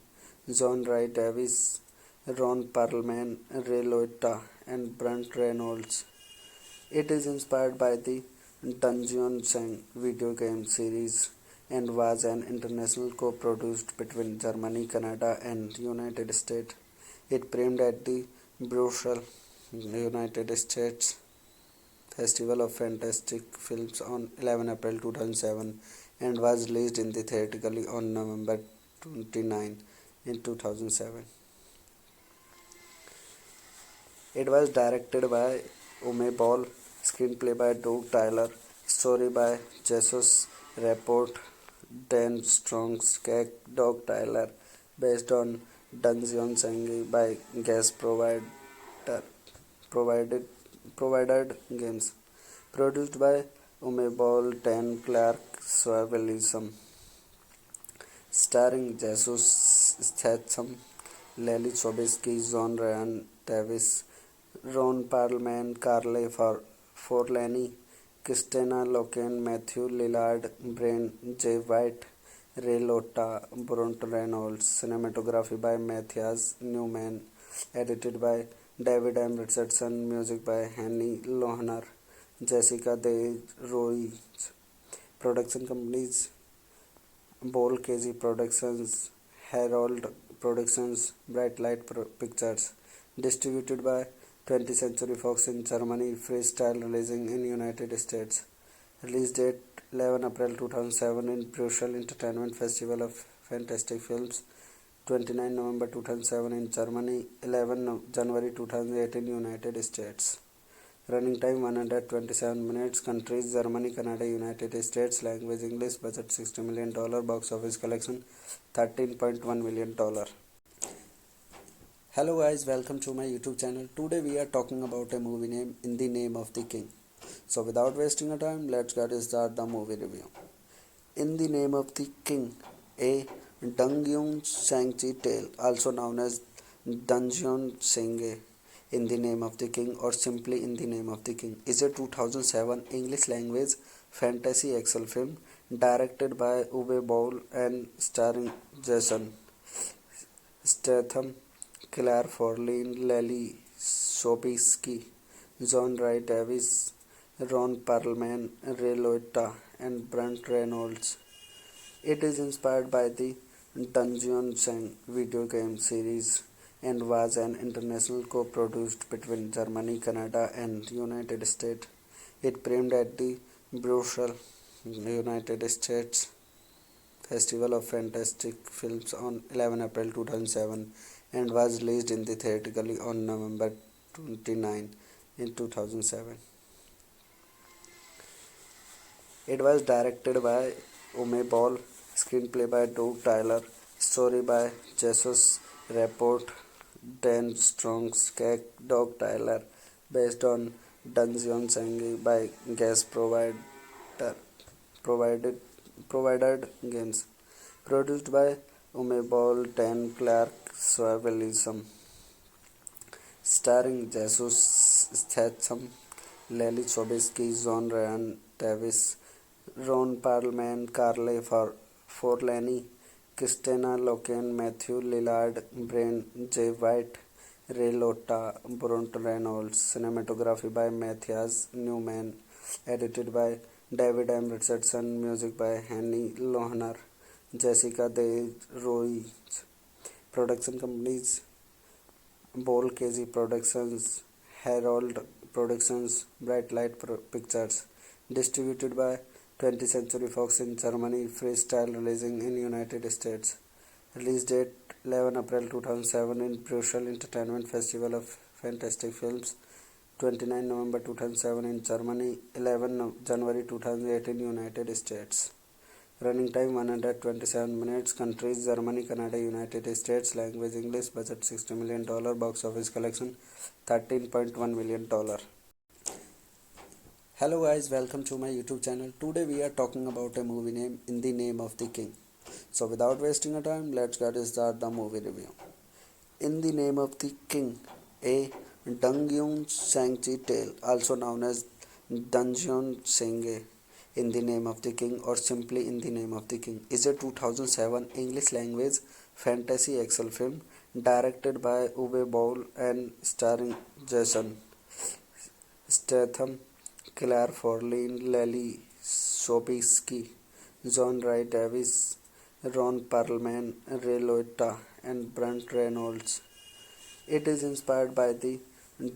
John Ray Davis, Ron Perlman, Ray Liotta, and Brent Reynolds. It is inspired by the Dungeons and video game series and was an international co-produced between Germany, Canada, and United States. It premiered at the Brussels, United States Festival of Fantastic Films on 11 April 2007 and was released in the theatrically on November 29 in 2007. It was directed by Uwe Boll, screenplay by Doug Tyler, story by Jesus Rapport, Dan Strong's Cake, Doug Tyler, based on Dungeons and by guest provided games. Produced by Uwe Boll, Dan Clark, Swavelism, starring Jesus Statham, Lily Sobieski, John Ryan Davis, Ron Perlman, Carly Forlani, Christina Loken, Matthew Lillard, Brian J. White, Ray Liotta, Brent Reynolds. Cinematography by Matthias Newman. Edited by David M. Richardson. Music by Henny Lohner, Jessica De Ruiz. Production companies: Bol KG Productions, Herald Productions, Bright Light Pictures. Distributed by 20th Century Fox in Germany, Freestyle releasing in United States. Release date 11 April 2007 in Brussels Entertainment Festival of Fantastic Films, 29 November 2007 in Germany, 11 January 2008 in United States. Running time 127 minutes. Countries: Germany, Canada, United States. Language: English. Budget $60 million. Box office collection $13.1 million. Hello guys, welcome to my YouTube channel. Today we are talking about a movie name In the Name of the King. So without wasting a time, let's get start the movie review. In the Name of the King, a Dungeon Shang-Chi tale, also known as Dungeon Senge, In the Name of the King, or simply In the Name of the King, is a 2007 English language fantasy action film directed by Uwe Boll and starring Jason Statham, Claire Forlin, Lily Sobieski, John Wright Davis, Ron Perlman, Ray Liotta, and Brent Reynolds. It is inspired by the Dungeons and video game series and was an international co-produced between Germany, Canada, and United States. It premiered at the Brussels, United States Festival of Fantastic Films on 11 April 2007 and was released in the theatrically on November 29 in 2007. It was directed by Uwe Boll, screenplay by Doug Tyler, story by Jesus Rapport, Dan Strong's Cake, Doug Tyler, based on Dungeons and by guest provided provided games. Produced by Uwe Boll, Dan Clark, Swavelism. Starring Jesus Statham, Lily Sobieski, John Ryan Davis, Ron Perlman, Carly Forlani, Christina Loken, Matthew Lillard, Brian J. White, Ray Liotta, Brent Reynolds. Cinematography by Matthias Newman. Edited by David M. Richardson. Music by Henny Lohner, Jessica De Ruiz. Production companies: Bol KG Productions, Herald Productions, Bright Light Pictures. Distributed by 20th Century Fox in Germany, Freestyle releasing in United States. Release date 11 April 2007 in Brussels Entertainment Festival of Fantastic Films. 29 November 2007 in Germany, 11 January 2008 in United States. Running time 127 minutes. Countries: Germany, Canada, United States. Language English. Budget $60 million. Box office collection $13.1 million. Hello guys, welcome to my YouTube channel. Today we are talking about a movie name In the Name of the King. So without wasting a time, let's get start the movie review. In the Name of the King, a Dungeon Shang-Chi tale, also known as Dungeon Senge, In the Name of the King, or simply In the Name of the King, is a 2007 English language fantasy action film directed by Uwe Boll and starring Jason Statham, Claire Forlin, Lily Sobieski, John Wright Davis, Ron Perlman, Ray Liotta, and Brent Reynolds. It is inspired by the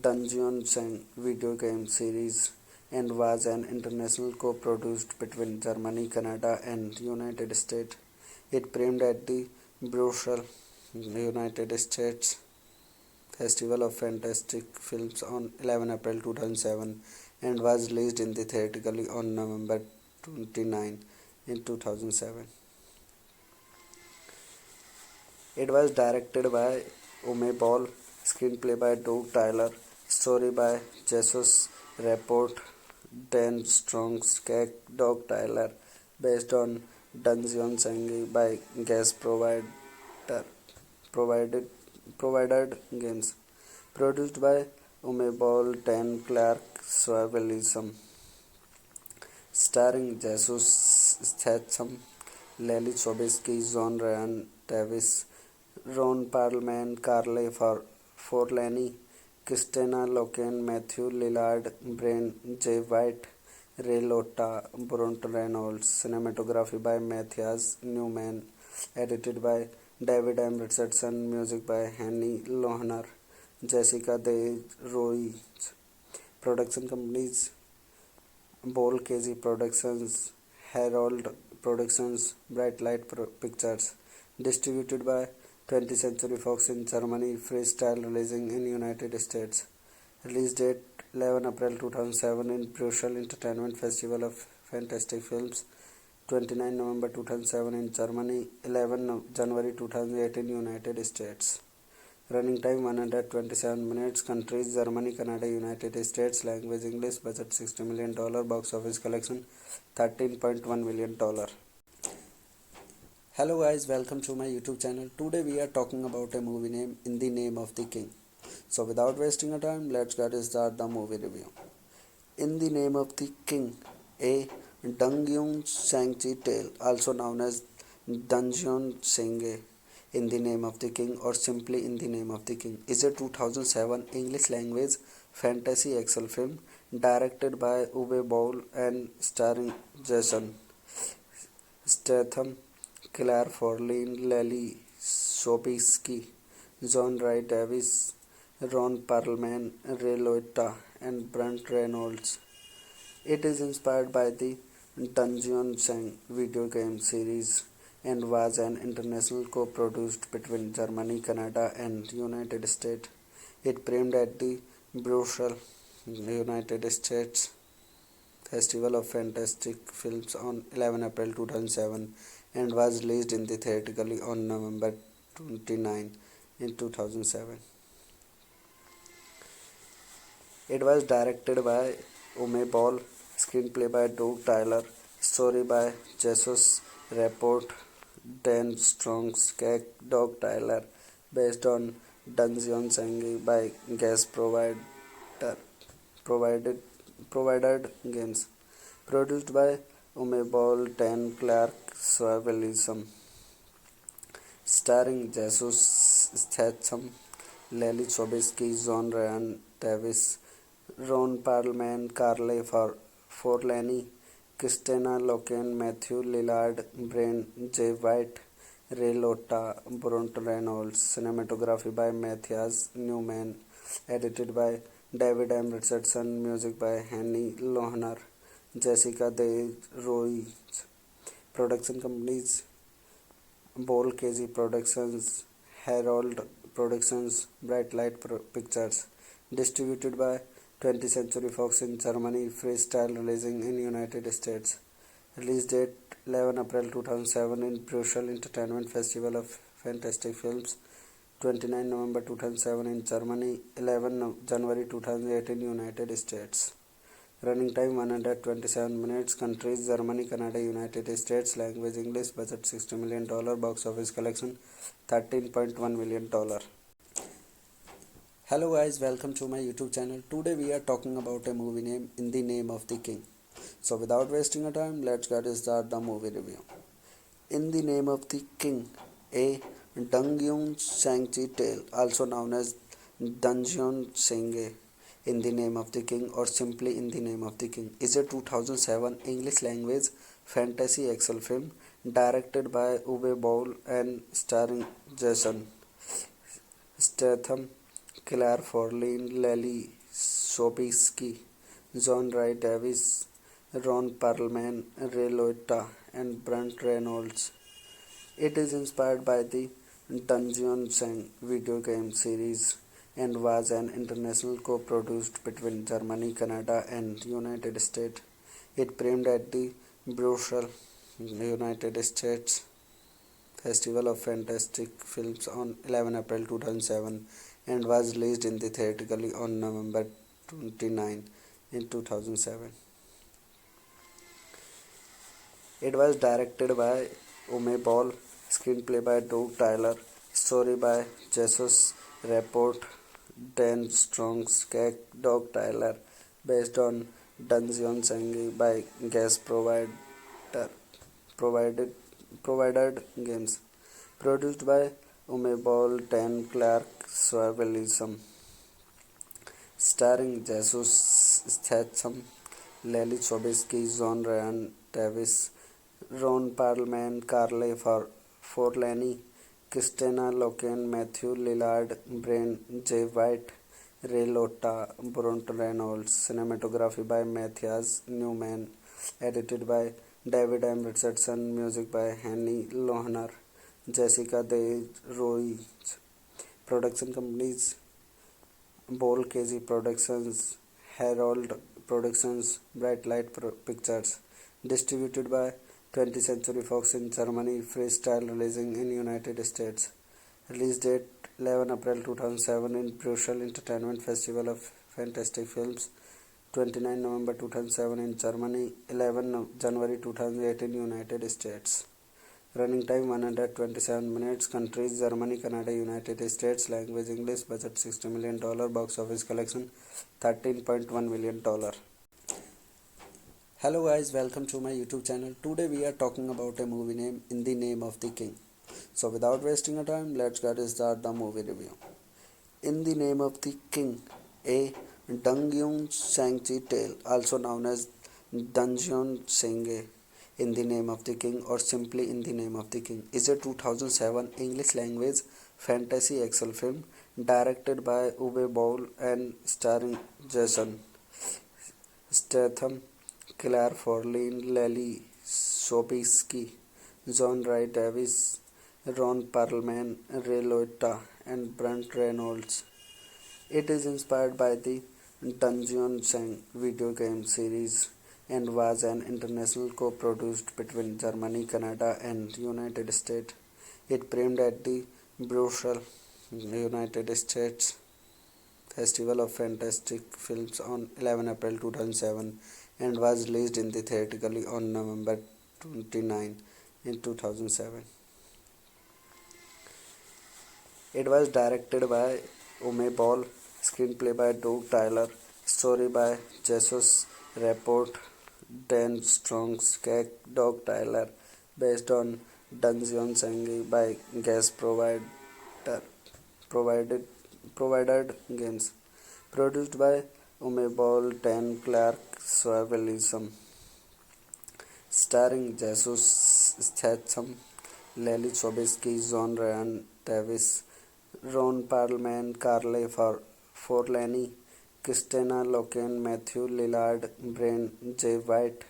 Dungeons and video game series and was an international co-produced between Germany, Canada, and United States. It premiered at the Brussels, United States Festival of Fantastic Films on 11 April 2007 and was released in the theatrically on November 29 in 2007. It was directed by Uwe Boll, screenplay by Doug Tyler, story by Jesus Rapport, Dan Strong's Cake, Doug Tyler, based on Dungeons and by guest provided games. Produced by Uwe Boll, Dan Clark, Swavelism. Starring Jesus Statham, Lily Sobieski, John Ryan Davis, Ron Perlman, Carly Forlani, Christina Loken, Matthew Lillard, Brian J. White, Ray Liotta, Brent Reynolds. Cinematography by Matthias Newman. Edited by David M. Richardson. Music by Henny Lohner, Jessica De Ruiz. Production companies: Bol KG Productions, Herald Productions, Bright Light Pictures. Distributed by 20th Century Fox in Germany, Freestyle releasing in United States. Release date 11 April 2007 in Brussels Entertainment Festival of Fantastic Films. 29 November 2007 in Germany, 11 January 2008 in United States. Running time 127 minutes. Countries: Germany, Canada, United States. Language English. Budget $60 million. Box office collection $13.1 million. Hello guys, welcome to my YouTube channel. Today we are talking about a movie name In the Name of the King. So without wasting a time, let's get start the movie review. In the Name of the King, a Dungyun Shang-Chi Tale, also known as Dungeon Senge in the Name of the King or simply In the Name of the King, is a 2007 English language fantasy action film directed by Uwe Boll and starring Jason Statham, Claire Forlin, Lily Sobieski, John Wright Davis, Ron Perlman, Ray Liotta, and Brent Reynolds. It is inspired by the Dungeon Sang video game series and was an international co-produced between Germany, Canada, and United States. It premiered at the Brussels, United States Festival of Fantastic Films on 11 April 2007 and was released in the theatrically on November 29 in 2007. It was directed by Uwe Boll, screenplay by Doug Tyler, story by Jesus Rapport, Dan Strong's Doug Tyler, based on Dungeons and by guest provided provided games. Produced by Uwe Boll, Dan Clark, Swavelism, starring Jesus Statham, Lily Sobieski, John Ryan Davis, Ron Perlman, Carly Forlani, Christina Loken, Matthew Lillard, Brian J. White, Ray Liotta, Brent Reynolds. Cinematography by Matthias Newman. Edited by David M. Richardson. Music by Henny Lohner, Jessica De Roy. Production companies: Ball KG Productions, Herald Productions, Bright Light Pictures. Distributed by 20th Century Fox in Germany, Freestyle releasing in United States. Release date 11 April 2007 in Brussels Entertainment Festival of Fantastic Films, 29 November 2007 in Germany, 11 January 2008 in United States. Running time 127 minutes. Countries: Germany, Canada, United States. Language: English. Budget $60 million. Box office collection $13.1 million. Hello guys, welcome to my YouTube channel. Today we are talking about a movie name In the Name of the King. So without wasting a time, let's get start the movie review. In the Name of the King, a Dungyun Shang-Chi Tale, also known as Dungeon Senge in the Name of the King or simply In the Name of the King, is a 2007 English language fantasy action film directed by Uwe Boll and starring Jason Statham, Claire Forlin, Lily Sobieski, John Wright Davis, Ron Perlman, Ray Liotta, and Brent Reynolds. It is inspired by the Dungeons and video game series and was an international co-produced between Germany, Canada, and United States. It premiered at the Brussels, United States Festival of Fantastic Films on 11 April 2007 and was released in the theatrically on November 29 in 2007. It was directed by Uwe Boll, screenplay by Doug Tyler, story by Jesus Rapport, Dan Strong's Doug Tyler, based on Dungeons and by guest provided games. Produced by Uwe Boll, Dan Clark, Swavelism, starring Jesus Statham, Lily Sobieski, John Ryan Davis, Ron Perlman, Carly Forlani, Christina Loken, Matthew Lillard, Brian J. White, Ray Liotta, Brent Reynolds. Cinematography by Matthias Newman. Edited by David M. Richardson. Music by Henny Lohner, Jessica De Roy. Production companies: Ball KG Productions, Herald Productions, Bright Light Pictures. Distributed by 20th Century Fox in Germany, Freestyle releasing in United States. Release date 11 April 2007 in Brussels Entertainment Festival of Fantastic Films, 29 November 2007 in Germany, 11 January 2008 in United States. Running time 127 minutes. Countries: Germany, Canada, United States. Language: English. Budget $60 million. Box office collection $13.1 million. Hello guys, welcome to my YouTube channel. Today we are talking about a movie name In the Name of the King. So without wasting a time, let's get start the movie review. In the Name of the King, a Dungyun Sangchi tale, also known as Dungeon Senge In the Name of the King or simply In the Name of the King, is a 2007 English language fantasy action film directed by Uwe Boll and starring Jason Statham, Claire Forlin, Lily Sobieski, John Wright Davis, Ron Perlman, Ray Liotta, and Brent Reynolds. It is inspired by the Dungeon Sang video game series and was an international co-produced between Germany, Canada, and United States. It premiered at the Brussels, United States Festival of Fantastic Films on 11 April 2007 and was released in the theatrically on November 29 in 2007. It was directed by Uwe Ball, screenplay by Doug Tyler, story by Jesus Rapport, Dan Strong's Cat Dog Tyler, based on Dungeon Sangi by guest provided provided games. Produced by Umebol Dan Clark Swavelism. Starring Jesus Statham, Lily Sobieski, John Ryan Davis, Ron Perlman, Carly Forlani, Christina Loken, Matthew Lillard, Brian J. White,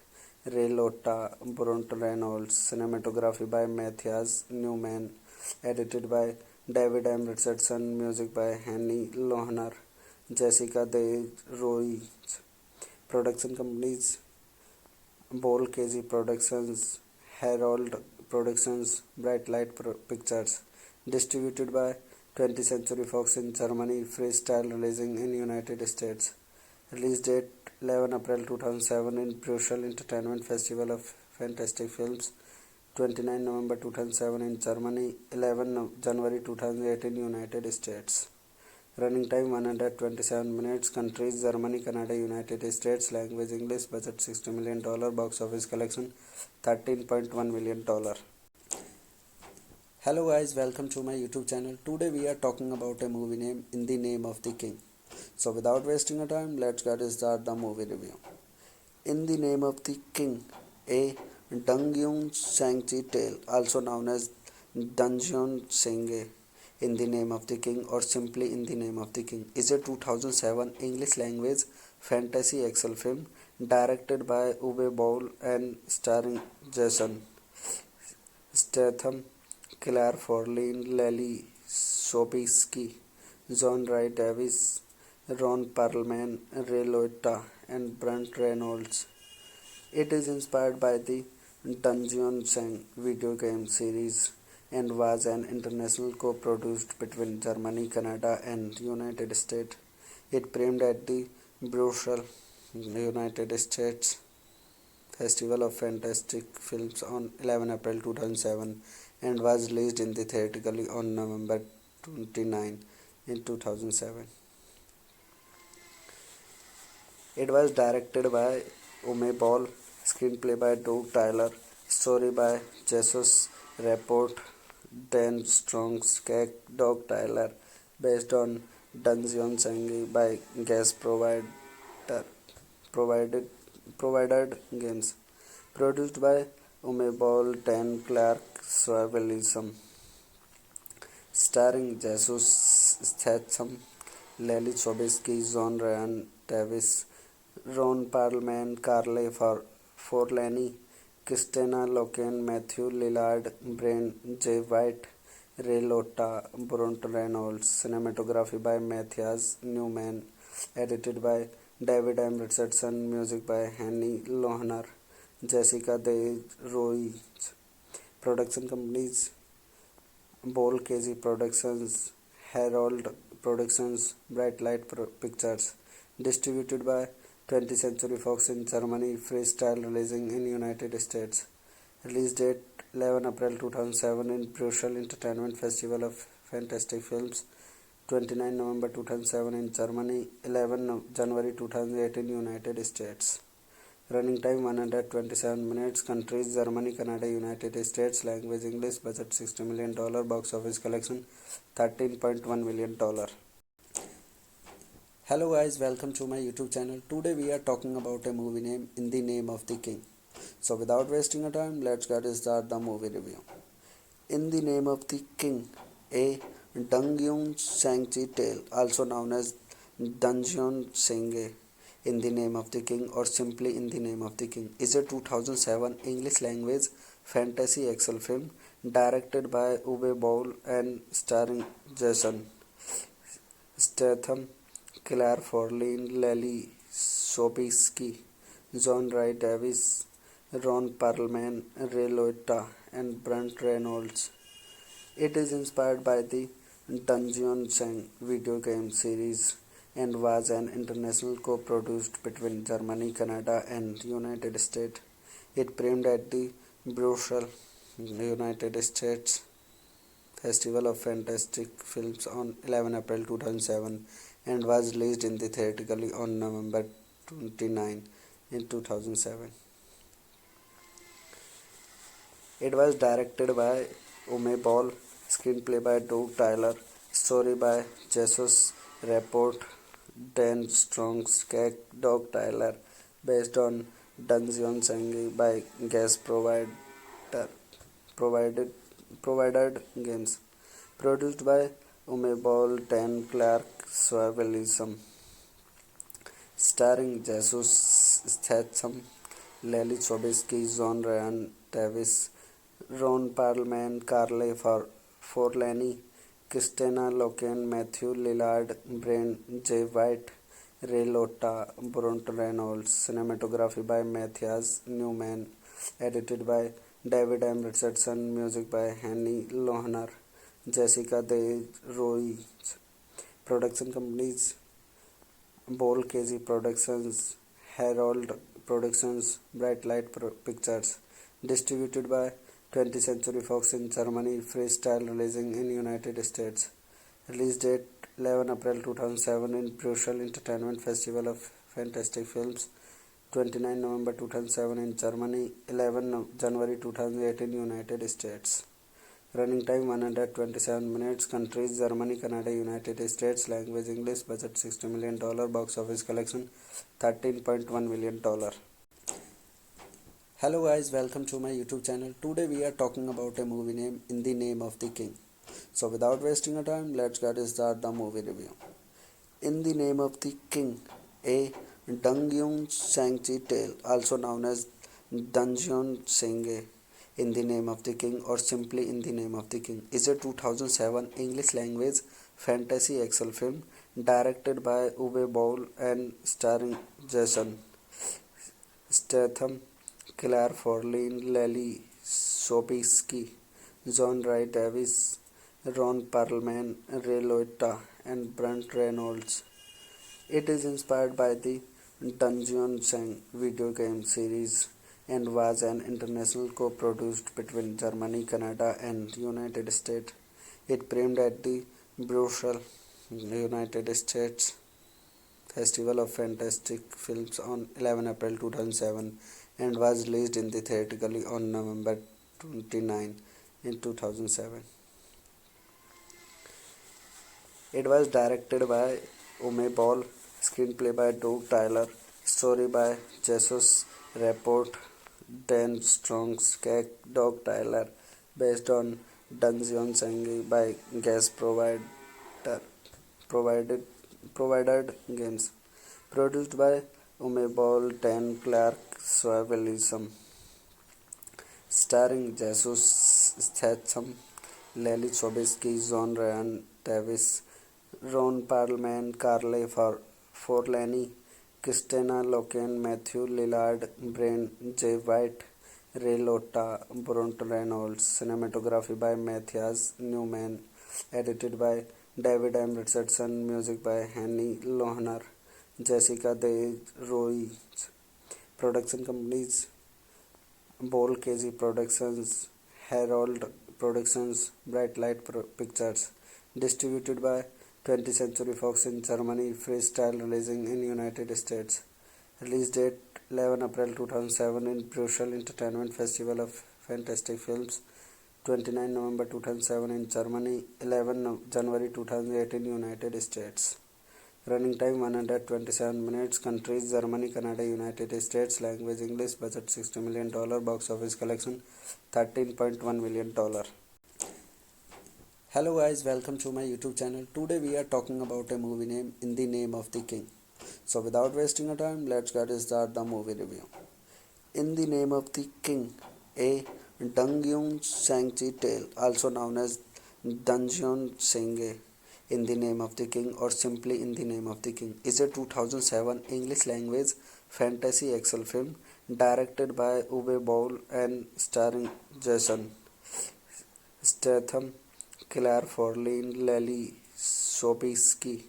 Ray Liotta, Brent Reynolds. Cinematography by Matthias Newman. Edited by David M. Richardson. Music by Henny Lohner, Jessica De Ruiz. Production companies: Bol KG Productions, Herald Productions, Bright Light Pictures. Distributed by 20th Century Fox in Germany, Freestyle releasing in United States. Release date 11 April 2007 in Brussels Entertainment Festival of Fantastic Films. 29 November 2007 in Germany, 11 January 2008 in United States. Running time 127 minutes. Countries: Germany, Canada, United States. Language English. Budget $60 million. Box office collection $13.1 million. Hello guys, welcome to my YouTube channel. Today we are talking about a movie name In the Name of the King. So without wasting a time, let's get start the movie review. In the Name of the King, a Dungyun Sangchi tale, also known as Dungeon Senge In the Name of the King or simply In the Name of the King, is a 2007 English language fantasy action film directed by Uwe Boll and starring Jason Statham, Claire Forlin, Lily Sobieski, John Wright Davis, Ron Perlman, Ray Liotta, and Brent Reynolds. It is inspired by the Dungeon Sang video game series and was an international co-produced between Germany, Canada, and United States. It premiered at the Brussels, United States Festival of Fantastic Films on 11 April 2007 and was released in the theatrically on November 29 in 2007. It was directed by Uwe Ball, screenplay by Doug Tyler, story by Jesus Rapport, Dan Strong's Cat Dog Tyler, based on Dungeon Sangi by guest provided games. Produced by Umebol Dan Clark Swavelism. Starring Jesus Statham, Lily Sobieski, John Ryan Davis, Ron Perlman, Carly Forlani, Christina Loken, Matthew Lillard, Brian J. White, Ray Liotta, Brent Reynolds. Cinematography by Matthias Newman. Edited by David M. Richardson. Music by Henny Lohner, Jessica De Ruiz. Production companies: Bol KG Productions, Herald Productions, Bright Light Pictures. Distributed by 20th Century Fox in Germany, Freestyle releasing in United States. Release date 11 April 2007 in Brussels Entertainment Festival of Fantastic Films. 29 November 2007 in Germany, 11 January 2008 in United States. Running time 127 minutes. Countries Germany, Canada, United States. Language English. Budget $60 million. Box office collection $13.1 million. Hello guys, welcome to my YouTube channel. Today we are talking about a movie name In the Name of the King. So without wasting a time, let's get start the movie review. In the Name of the King, a Dungyun Sangchi tale, also known as Dungeon Senge, In the Name of the King or simply In the Name of the King, is a 2007 English language fantasy action film directed by Uwe Boll and starring Jason Statham, Claire Forlin, Lily Sobieski, John Rhys Davies, Ron Perlman, Ray Liotta, and Brent Reynolds. It is inspired by the Dungeon Sang video game series and was an international co-produced between Germany, Canada, and United States. It premiered at the Brussels, United States Festival of Fantastic Films on 11 April 2007 and was released in the theatrically on November 29 in 2007. It was directed by Uwe Boll, screenplay by Doug Tyler, story by Jesus Rapport, Dan Strong's Skag, Doug Tyler, based on Dungeon Sanghi by guest provided provided games. Produced by Uwe Boll, Dan Clark, Swavelism. Starring Jesus Statham, Lily Sobieski, John Ryan Davis, Ron Perlman, Carly Forlani, Christina Loken, Matthew Lillard, Brian J. White, Ray Liotta, Brent Reynolds. Cinematography by Matthias Newman. Edited by David M. Richardson. Music by Henny Lohner, Jessica De Ruiz. Production companies: Bowl KG Productions, Herald Productions, Bright Light Pictures. Distributed by 20th Century Fox in Germany, Freestyle releasing in United States. Release date 11 April 2007 in Brussels Entertainment Festival of Fantastic Films, 29 November 2007 in Germany, 11 January 2008 in United States. Running time 127 minutes. Countries Germany, Canada, United States. Language English. Budget $60 million. Box office collection $13.1 million. Hello guys, welcome to my YouTube channel. Today we are talking about a movie name In the Name of the King. So without wasting a time, let's get start the movie review. In the Name of the King, a Dungyun Sangchi tale, also known as Dungeon Senge, In the Name of the King or simply In the Name of the King, is a 2007 English language fantasy action film directed by Uwe Boll and starring Jason Statham, Claire Forlin, Lily Sobieski, John Rhys Davies, Ron Perlman, Ray Liotta, and Brent Reynolds. It is inspired by the Dungeon Sang video game series and was an international co-produced between Germany, Canada, and United States. It premiered at the Brussels, United States Festival of Fantastic Films on 11 April 2007 and was released in the theatrically on November 29 in 2007. It was directed by Uwe Boll, screenplay by Doug Tyler, story by Jesus Rapport, Dan Strong's Skag, Doug Tyler, based on Dungeon Sanghi by guest provided games. Produced by Uwe Boll, Dan Clark, Swavelism. Starring Jesus Statham, Lily Sobieski, John Ryan Davis, Ron Perlman, Carly Forlani, Christina Loken, Matthew Lillard, Brian J. White, Ray Liotta, Brent Reynolds. Cinematography by Matthias Newman. Edited by David M. Richardson. Music by Henny Lohner, Jessica De Ruiz. Production companies: Bowl KG Productions, Herald Productions, Bright Light Pictures. Distributed by 20th Century Fox in Germany, Freestyle releasing in United States. Release date 11 April 2007 in Brussels Entertainment Festival of Fantastic Films, 29 November 2007 in Germany, 11 January 2008 in United States. Running time 127 minutes. Countries Germany, Canada, United States. Language English. Budget $60 million. Box office collection $13.1 million. Hello guys, welcome to my YouTube channel. Today we are talking about a movie name In the Name of the King. So without wasting a time, let's get start the movie review. In the Name of the King, a Dungyun Sangchi tale, also known as Dungeon Senge, In the Name of the King or simply In the Name of the King, is a 2007 English language fantasy action film directed by Uwe Boll and starring Jason Statham, Claire Forlin, Lily Sobieski,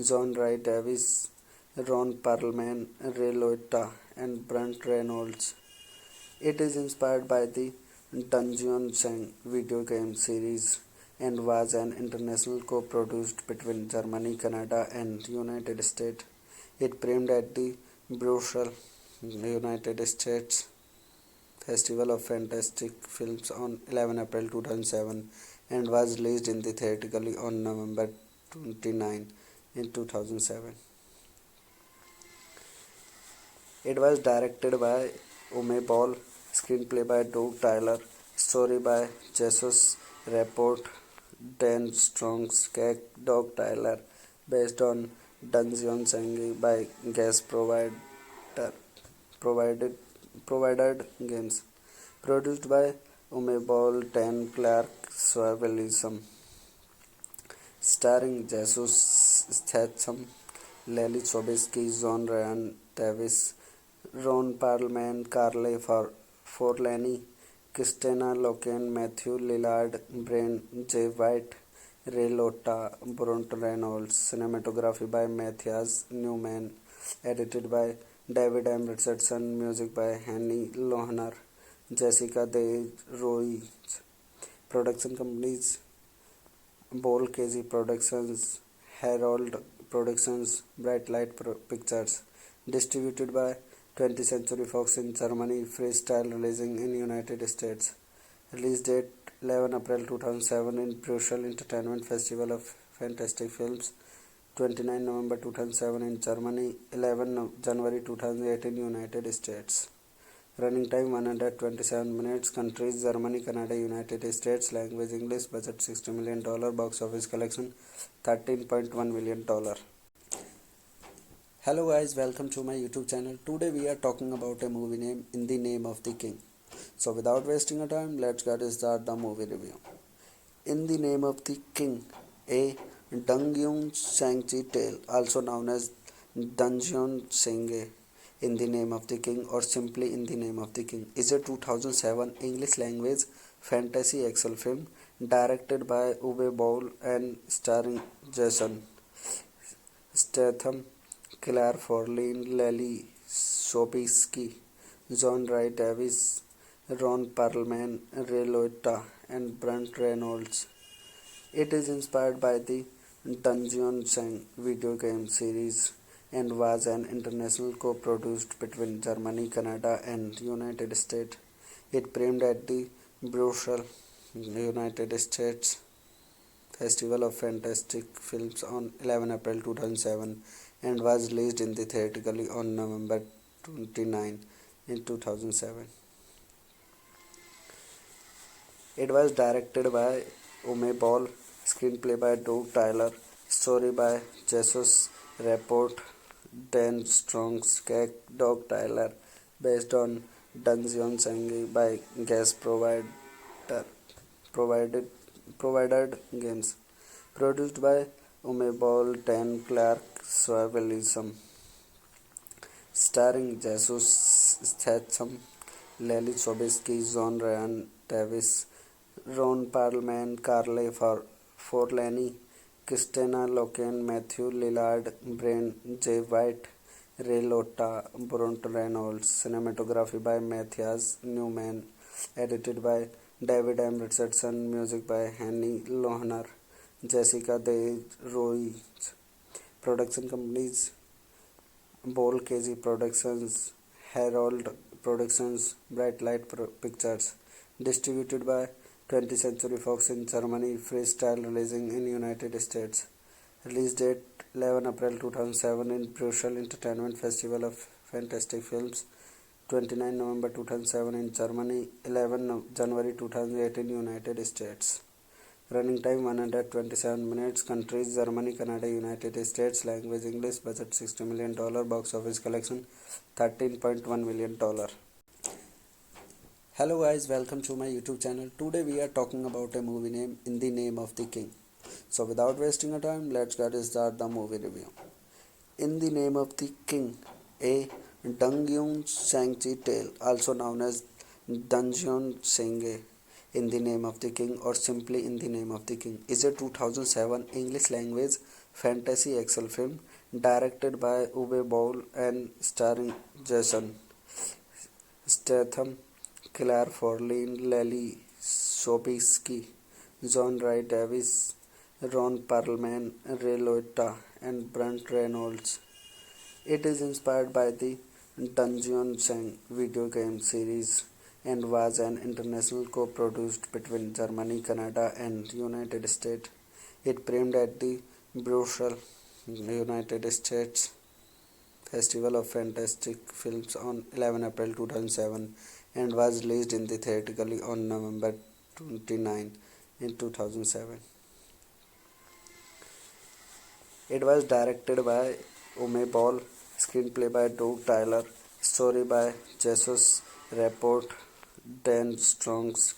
John Wright Davis, Ron Perlman, Ray Liotta, and Brent Reynolds. It is inspired by the Dungeon Sang video game series and was an international co-produced between Germany, Canada, and United States. It premiered at the Brussels, United States Festival of Fantastic Films on 11 April 2007 and was released in the theatrically on November 29 in 2007. It was directed by Uwe Boll, screenplay by Doug Tyler, story by Jesus Rapport, Dan Strong's Cake, Doug Tyler, based on Dungeon Sangi by guest provided games. Produced by Uwe Boll, Dan Clark, Swavelism. Starring Jesus Statham, Lily Sobieski, John Ryan Davis, Ron Perlman, Carly Forlani, Christina Loken, Matthew Lillard, Brian J. White, Ray Liotta, Brent Reynolds. Cinematography by Matthias Newman. Edited by David M. Richardson. Music by Henny Lohner, Jessica De Roy. Production companies: Bol KG Productions, Herald Productions, Bright Light Pictures. Distributed by 20th Century Fox in Germany, Freestyle releasing in United States. Release date 11 April 2007 in Brussels Entertainment Festival of Fantastic Films, 29 November 2007 in Germany, 11 January 2008 in United States. Running time 127 minutes. Countries Germany, Canada, United States. Language English. Budget $60 million. Box office collection $13.1 million. Hello guys, welcome to my YouTube channel. Today we are talking about a movie name In the Name of the King. So without wasting a time, let's get start the movie review. In the Name of the King, a Dungyun Sangchi tale, also known as Dungeon Senge, In the Name of the King or simply In the Name of the King, is a 2007 English language fantasy action film directed by Uwe Boll and starring Jason Statham, Claire Forlin, Lily Sobieski, John Wright Davis, Ron Perlman, Ray Liotta, and Brent Reynolds. It is inspired by the Dungeon Sang video game series and was an international co-produced between Germany, Canada, and United States. It premiered at the Brussels, United States Festival of Fantastic Films on 11 April 2007 and was released in the theatrically on November 29 in 2007. It was directed by Uwe Boll, screenplay by Doug Tyler, story by Jesus Rapport, Dan Strong's Cake, Doug Tyler, based on Dungeon Sangi by guest provided games. Produced by Uwe Boll, Dan Clark, Swavelism. Starring Jesus Statham, Lily Sobieski, John Ryan Davis, Ron Perlman, Carly Forlani, Christina Loken, Matthew Lillard, Brian J. White, Ray Liotta, Brent Reynolds. Cinematography by Matthias Newman. Edited by David M. Richardson. Music by Henny Lohner, Jessica De Roy. Production companies: Bol KG Productions, Herald Productions, Bright Light Pictures. Distributed by 20th Century Fox in Germany, Freestyle releasing in United States. Release date 11 April 2007 in Brussels Entertainment Festival of Fantastic Films. 29 November 2007 in Germany, 11 January 2008 in United States. Running time 127 minutes. Countries Germany, Canada, United States. Language English. Budget $60 million. Box office collection $13.1 million. Hello guys, welcome to my YouTube channel. Today we are talking about a movie name In the Name of the King. So without wasting a time, let's get start the movie review. In the Name of the King, a Dungeon Shang-Chi tale, also known as Dungeon Senge, In the Name of the King or simply In the Name of the King, is a 2007 English language fantasy action film directed by Uwe Boll and starring Jason Statham, Claire Forley, Lily Sobieski, John Rhys Davies, Ron Perlman, Ray Liotta, and Brent Reynolds. It is inspired by the Dungeon Sang video game series and was an international co-produced between Germany, Canada, and United States. It premiered at the Brussels, United States Festival of Fantastic Films on 11 April 2007 and was released in the theatrically on November 29 in 2007. It was directed by Uwe Boll, screenplay by Doug Tyler, story by Jesus Rapport, Dan Strong's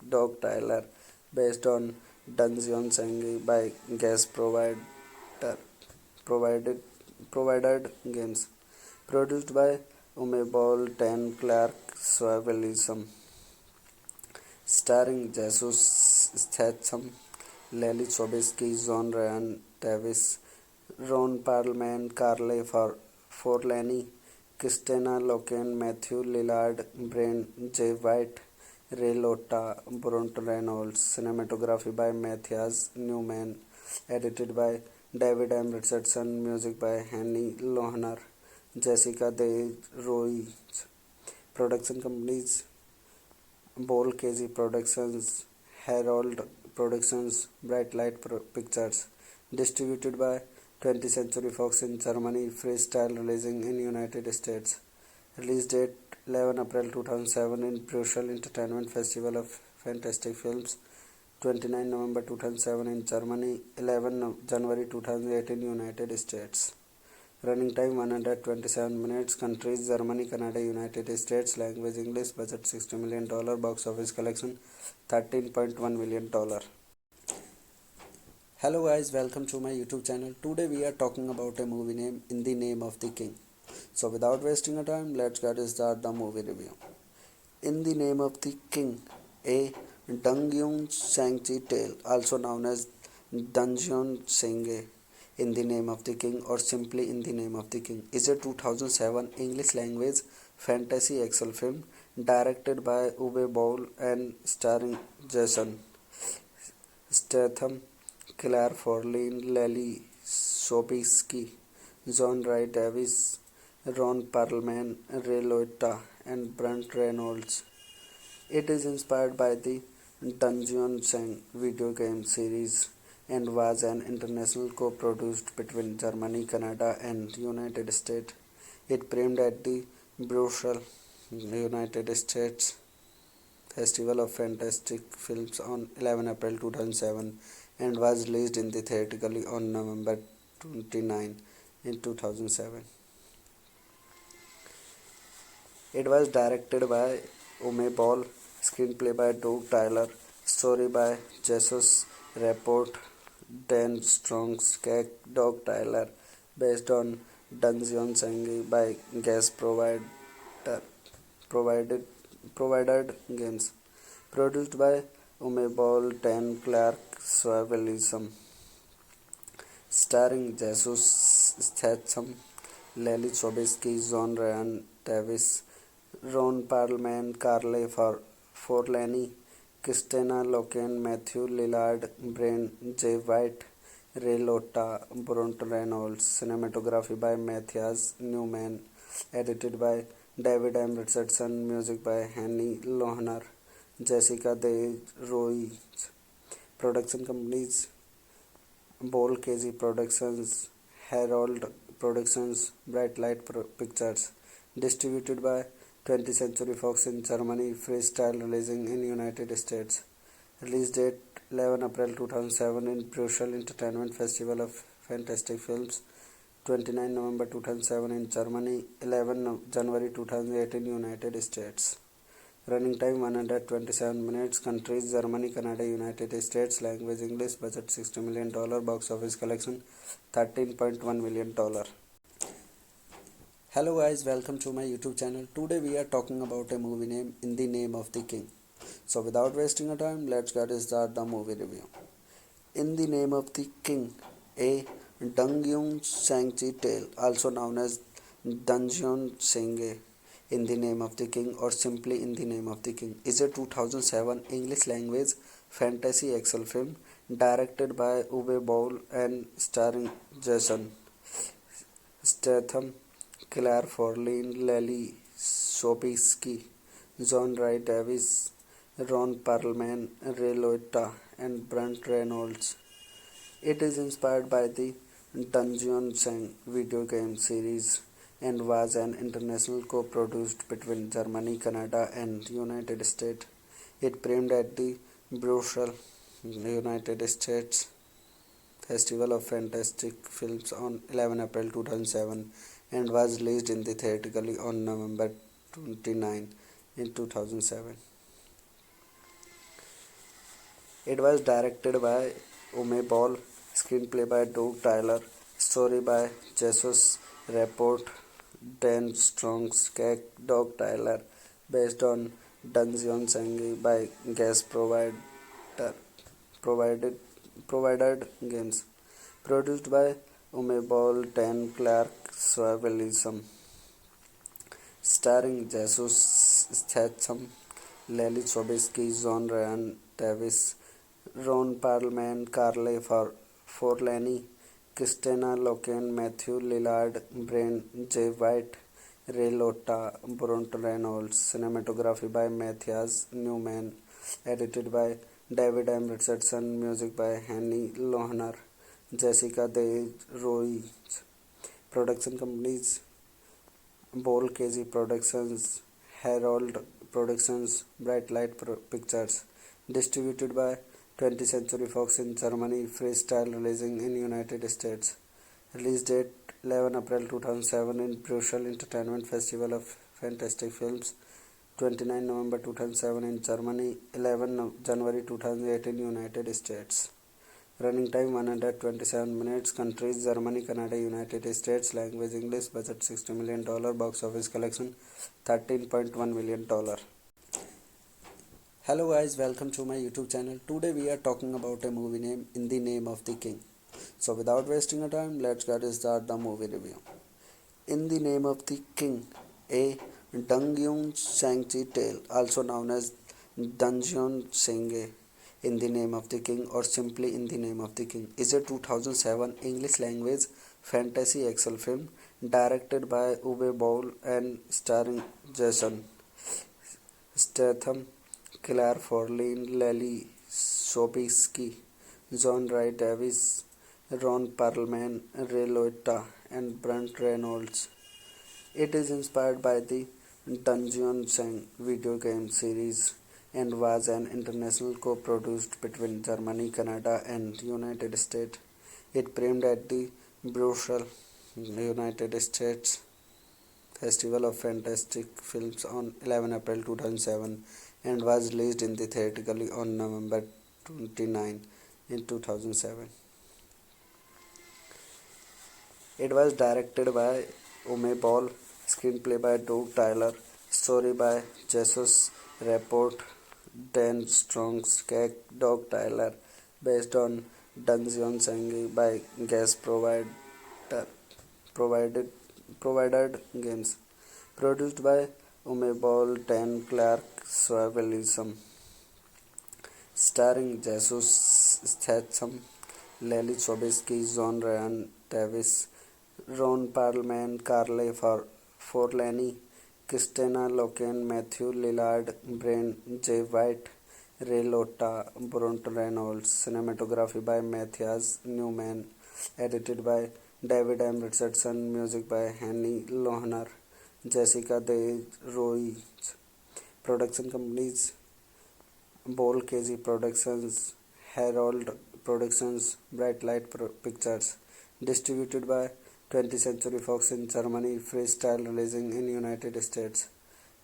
Doug Tyler, based on Dungeon Sang by guest provided games. Produced by Uwe Boll, Dan Clark, Swavelism. Starring Jesus Statham, Lily Sobieski, John Ryan Davis, Ron Perlman, Carly Forlani, Christina Loken, Matthew Lillard, Brian J. White, Ray Liotta, Brent Reynolds. Cinematography by Matthias Newman. Edited by David M. Richardson. Music by Henny Lohner, Jessica De Roy. Production companies: Boll KG Productions, Herald Productions, Bright Light Pictures. Distributed by 20th Century Fox in Germany, Freestyle releasing in United States. Release date 11 April 2007 in Brussels Entertainment Festival of Fantastic Films. 29 November 2007 in Germany, 11 January 2008 in United States. Running time 127 minutes. Countries Germany, Canada, United States. Language English. Budget $60 million. Box office collection $13.1 million. Hello guys, welcome to my YouTube channel. Today we are talking about a movie name In the Name of the King. So without wasting a time, let's get start the movie review. In the Name of the King, a Dungeon Shang-Chi tale, also known as Dungeon Senge, In the Name of the King or simply In the Name of the King, is a 2007 English language fantasy action film directed by Uwe Boll and starring Jason Statham, Claire Forley, Lily Sobieski, John Rhys Davies, Ron Perlman, Ray Liotta, and Brent Reynolds. It is inspired by the Dungeon Sang video game series and was an international co-produced between Germany, Canada, and United States. It premiered at the Brussels, United States Festival of Fantastic Films on 11 April 2007 and was released in the theatrically on November 29 in 2007. It was directed by Uwe Boll, screenplay by Doug Tyler, story by Jesus Rapport, Dan Strong's Doug Tyler, based on Dungeon Sang by guest provided games. Produced by Uwe Boll, Dan Clark, Swavelism. Starring Jesus Statham, Lily Sobieski, John Ryan Davis, Ron Perlman, Carly Forlani, Christina Loken, Matthew Lillard, Brian J. White, Ray Liotta, Brent Reynolds. Cinematography by Matthias Newman. Edited by David M. Richardson, music by Henny Lohner, Jessica De Ruiz. Production companies: Bol KZ Productions, Herald Productions, Bright Light Pictures. Distributed by 20th Century Fox in Germany, Freestyle releasing in United States. Release date 11 April 2007 in Brussels Entertainment Festival of Fantastic Films. 29 November 2007 in Germany, 11 January 2008 in United States. Running time 127 minutes. Countries: Germany, Canada, United States. Language: English. Budget $60 million. Box office collection $13.1 million. Hello guys, welcome to my YouTube channel. Today we are talking about a movie name In the Name of the King. So without wasting a time, let's get start the movie review. In the Name of the King, a Dungyun Sangchi tale, also known as Dungeon Senge, In the Name of the King, or simply In the Name of the King, is a 2007 English language fantasy action film directed by Uwe Boll and starring Jason Statham, Claire Forlin, Lily Sobieski, John Wright Davis, Ron Perlman, Ray Liotta, and Brent Reynolds. It is inspired by the Dungeon Sang video game series and was an international co-produced between Germany, Canada, and United States. It premiered at the Brussels, United States Festival of Fantastic Films on 11 April 2007 and was released in the theatrically on November 29 in 2007. It was directed by Uwe Boll, screenplay by Doug Tyler, story by Jesus Rapport, Dan Strong's Cake, Doug Tyler, based on Dungeons and by guest provided games. Produced by Uwe Boll, Dan Clark, Swavelism. Starring Jesus Statham, Lily Sobieski, John Ryan Davis, Ron Perlman, Carly Forlani, Christina Loken, Matthew Lillard, Brian J. White, Ray Liotta, Brent Reynolds. Cinematography by Matthias Newman. Edited by David M. Richardson. Music by Henny Lohner, Jessica De Ruiz. Production companies: Bol KZ Productions, Herald Productions, Bright Light Pictures. Distributed by 20th Century Fox in Germany, Freestyle releasing in United States. Release date 11 April 2007 in Brussels Entertainment Festival of Fantastic Films. 29 November 2007 in Germany, 11 January 2008 in United States. Running time 127 minutes. Countries: Germany, Canada, United States. Language: English. Budget $60 million. Box office collection $13.1 million. Hello guys, welcome to my YouTube channel. Today we are talking about a movie name In the Name of the King. So without wasting a time, let's get start the movie review. In the Name of the King, a Dungyun Sangchi tale, also known as Dungeon Senge, In the Name of the King, or simply In the Name of the King, is a 2007 English language fantasy action film directed by Uwe Boll and starring Jason Statham, Claire Forlin, Lily Sobieski, John Wright Davis, Ron Perlman, Ray Liotta, and Brent Reynolds. It is inspired by the Dungeon Sang video game series and was an international co-produced between Germany, Canada, and United States. It premiered at the Brussels, United States Festival of Fantastic Films on 11 April 2007 and was released in the theatrically on November 29 in 2007. It was directed by Uwe Boll, screenplay by Doug Tyler, story by Jesus Rapport, Dan Strong's Cake, Doug Tyler, based on Dungeons and by guest provided games. Produced by Uwe Boll, Dan Clark, Swavelism. Starring Jesus Statham, Lily Sobieski, John Ryan Davis, Ron Perlman, Carly Forlani, Christina Loken, Matthew Lillard, Brian J. White, Ray Liotta, Brent Reynolds. Cinematography by Matthias Newman. Edited by David M. Richardson. Music by Henny Lohner, Jessica De Roy. Production companies: Bol KG Productions, Herald Productions, Bright Light Pictures. Distributed by 20th Century Fox in Germany, Freestyle releasing in United States.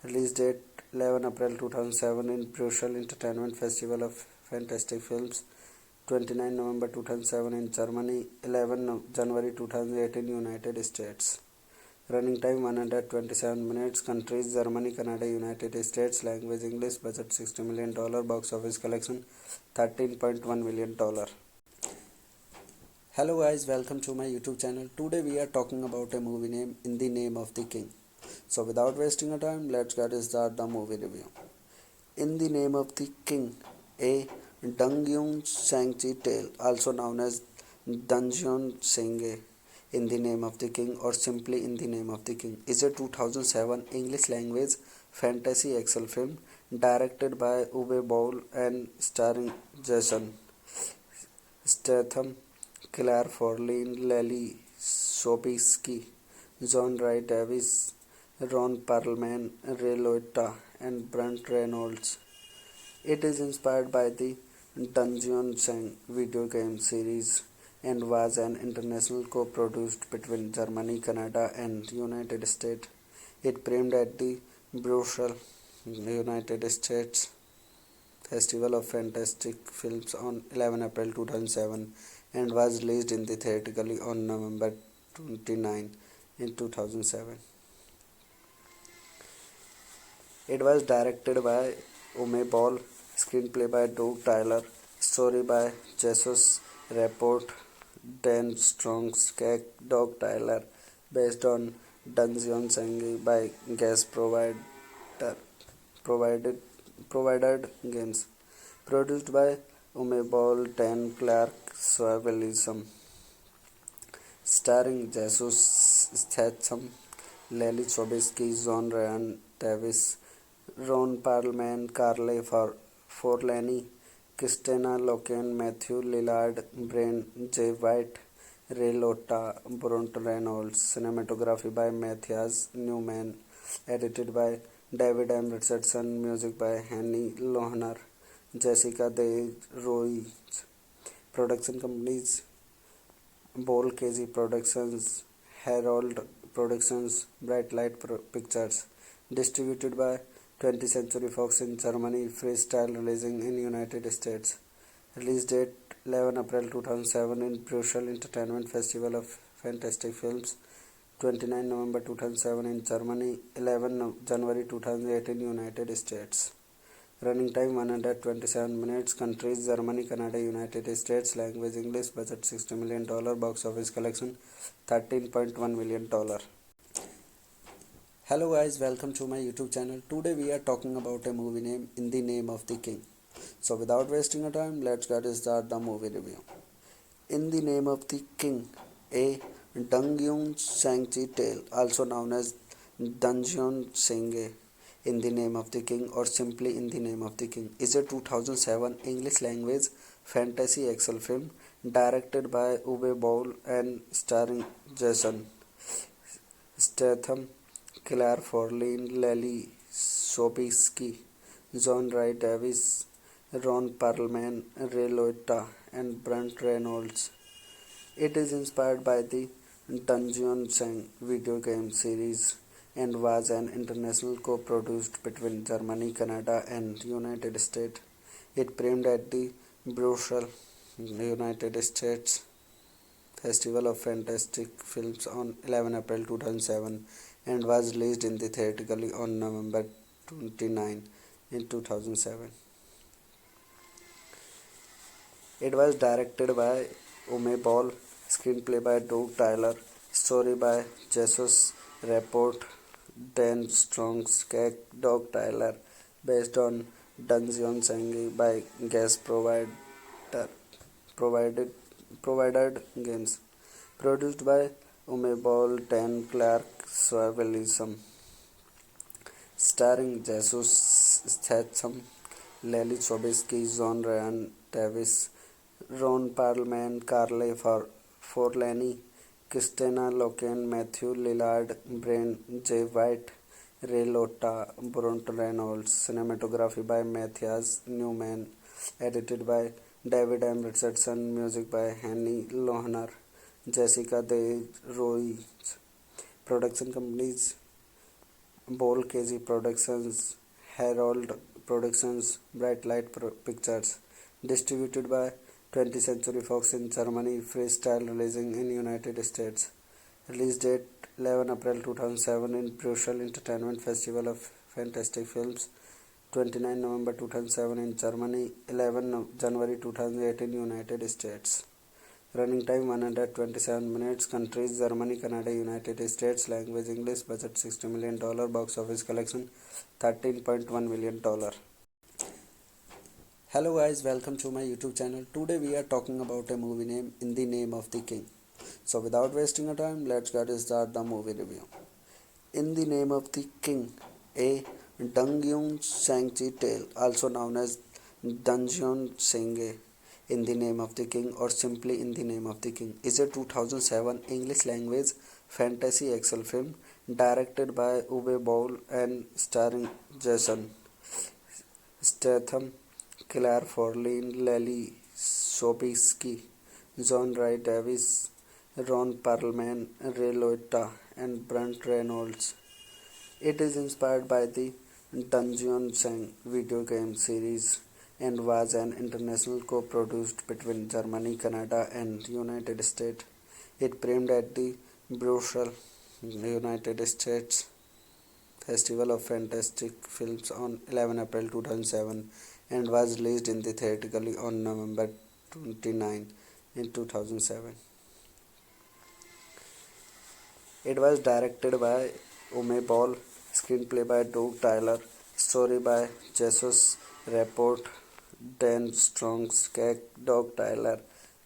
Release date 11 April 2007 in Brussels Entertainment Festival of Fantastic Films. 29 November 2007 in Germany, 11 January 2008 in United States. Running time 127 minutes. Countries: Germany, Canada, United States. Language: English. Budget $60 million. Box office collection $13.1 million. Hello guys, welcome to my YouTube channel. Today we are talking about a movie name In the Name of the King. So without wasting a time, let's get start the movie review. In the Name of the King, a Dungyun Shang-chi tale, also known as Dungeon Senge, In the Name of the King, or simply In the Name of the King, is a 2007 English language fantasy action film directed by Uwe Boll and starring Jason Statham, Claire Forlin, Lily Sobieski, John Rhys Davies, Ron Perlman, Ray Liotta, and Brent Reynolds. It is inspired by the Dungeon Sang video game series and was an international co-produced between Germany, Canada, and United States. It premiered at the Brussels, United States Festival of Fantastic Films on 11 April 2007 and was released in the theatrically on November 29 in 2007. It was directed by Uwe Boll, screenplay by Doug Tyler, story by Jesus Rapport, Dan Strong's Doug Tyler, based on Dungeon Sangi by guest provided games. Produced by Uwe Boll, Dan Clark, Swabelism. Starring Jesus Statham, Lily Sobieski, John Ryan Davis, Ron Perlman, Carly Forlani, Christina Loken, Matthew Lillard, Brian J. White, Ray Liotta, Brent Reynolds. Cinematography by Matthias Newman. Edited by David M. Richardson. Music by Henny Lohner, Jessica De Roy. Production companies: Bol KG Productions, Herald Productions, Bright Light Pictures. Distributed by 20th Century Fox in Germany, Freestyle releasing in United States. Release date 11 April 2007 in Brussels Entertainment Festival of Fantastic Films. 29 November 2007 in Germany, 11 January 2008 in United States. Running time 127 minutes. Countries: Germany, Canada, United States. Language: English. Budget $60 million. Box office collection $13.1 million. Hello guys, welcome to my YouTube channel. Today we are talking about a movie name In the Name of the King. So without wasting a time, let's get start the movie review. In the Name of the King, a Dungyun Shang-chi tale, also known as Dungeon Senge, In the Name of the King, or simply In the Name of the King, is a 2007 English language fantasy action film directed by Uwe Boll and starring Jason Statham, Claire Forlin, Lily Sobieski, John Rhys Davies, Ron Perlman, Ray Liotta, and Brent Reynolds. It is inspired by the Dungeon Sang video game series and was an international co-produced between Germany, Canada, and United States. It premiered at the Brussels, United States Festival of Fantastic Films on 11 April 2007 and was released in the theatrically on November 29 in 2007. It was directed by Uwe Boll, screenplay by Doug Tyler, story by Jesus Rapport, Dan Strong's Doug Tyler, based on Dungeon Sangi by guest provided games. Produced by Uwe Boll, Dan Clark, Swabelism. starring Jesus Statham, Lily Sobieski, John Ryan Davis, Ron Perlman, Carly Forlani, Christina Loken, Matthew Lillard, Brian J. White, Ray Liotta, Brunt Reynolds. Cinematography by Matthias Newman. Edited by David M. Richardson. Music by Henny Lohner, Jessica De Roy. Production companies: Bol KG Productions, Herald Productions, Bright Light Pictures. Distributed by 20th Century Fox in Germany, Freestyle releasing in United States. Release date 11 April 2007 in Brussels Entertainment Festival of Fantastic Films. 29 November 2007 in Germany, 11 January 2008 in United States. Running time 127 minutes. Countries: Germany, Canada, United States. Language: English. Budget $60 million. Box office collection $13.1 million. Hello guys, welcome to my YouTube channel. Today we are talking about a movie name In the Name of the King. So without wasting a time, let's get start the movie review. In the Name of the King, a Dungyun Sangchi tale, also known as Dungeon Senge, In the Name of the King, or simply In the Name of the King, is a 2007 English language fantasy action film directed by Uwe Boll and starring Jason Statham, Claire Forlane, Lily Sobieski, John Rhys Davies, Ron Perlman, Ray Liotta, and Brunt Reynolds. It is inspired by the Dungeons and video game series and was an international co-produced between Germany, Canada, and United States. It premiered at the Brussels, United States Festival of Fantastic Films on 11 April 2007 and was released in the theatrically on November 29 in 2007. It was directed by Uwe Boll, screenplay by Doug Tyler, story by Jesus Rapport, Dan Strong's Doug Tyler,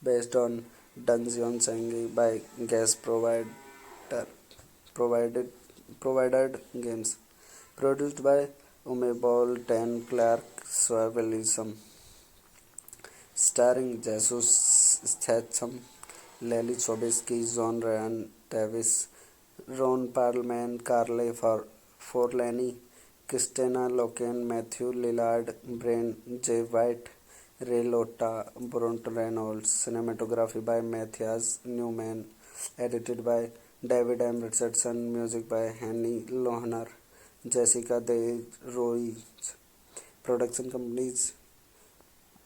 based on Dungeons and by guest provided games. Produced by Uwe Boll, Dan Clark, Swavelism. Starring Jesus Statham, Lily Sobieski, John Ryan Davis, Ron Perlman, Carly Forlani, Christina Loken, Matthew Lillard, Brian J. White, Ray Liotta, Brunt Reynolds. Cinematography by Matthias Newman. Edited by David M. Richardson. Music by Henny Lohner, Jessica De Roy. Production companies: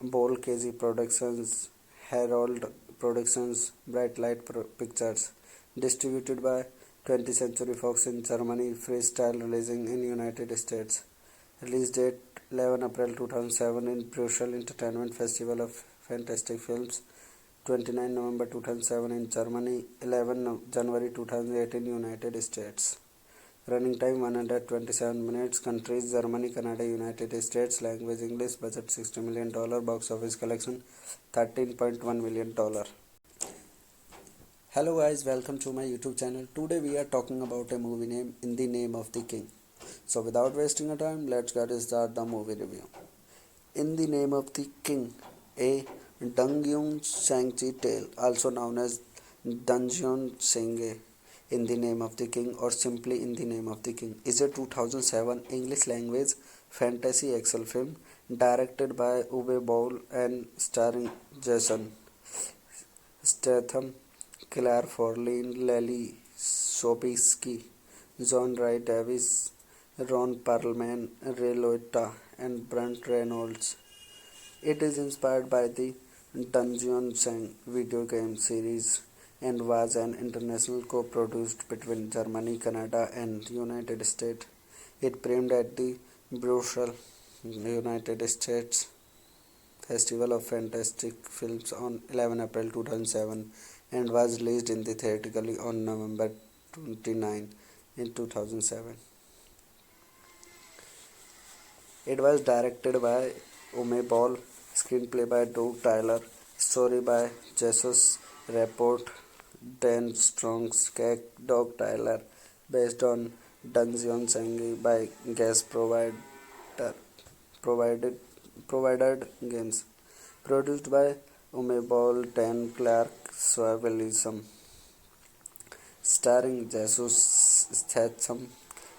Bol KG Productions, Herald Productions, Bright Light Pictures. Distributed by 20th Century Fox in Germany, Freestyle releasing in United States. Release date 11 April 2007 in Brussels Entertainment Festival of Fantastic Films. 29 November 2007 in Germany, 11 January 2008 in United States. Running time 127 minutes. Countries: Germany, Canada, United States. Language: English. Budget $60 million. Box office collection $13.1 million. Hello guys, welcome to my YouTube channel. Today we are talking about a movie name In the Name of the King. So without wasting a time, let's get start the movie review. In the Name of the King, a Dungyun Sangchi tale, also known as Dungeon Senge, In the Name of the King, or simply In the Name of the King, is a 2007 English language fantasy action film directed by Uwe Boll and starring Jason Statham, Claire Forlane, Lily Sobieski, John Rhys Davies, Ron Perlman, Ray Liotta, and Brunt Reynolds. It is inspired by the Dungeons and video game series and was an international co-produced between Germany, Canada, and United States. It premiered at the Brussels, United States Festival of Fantastic Films on 11 April 2007 and was released in the theatrically on November 29 in 2007. It was directed by Uwe Boll, screenplay by Doug Tyler, story by Jesus Rapport, Dan Strong's Doug Tyler, based on Dungeon Sangi by guest provided provided games. Produced by Umebol Dan Clark Swavelism. Starring Jesus Statham,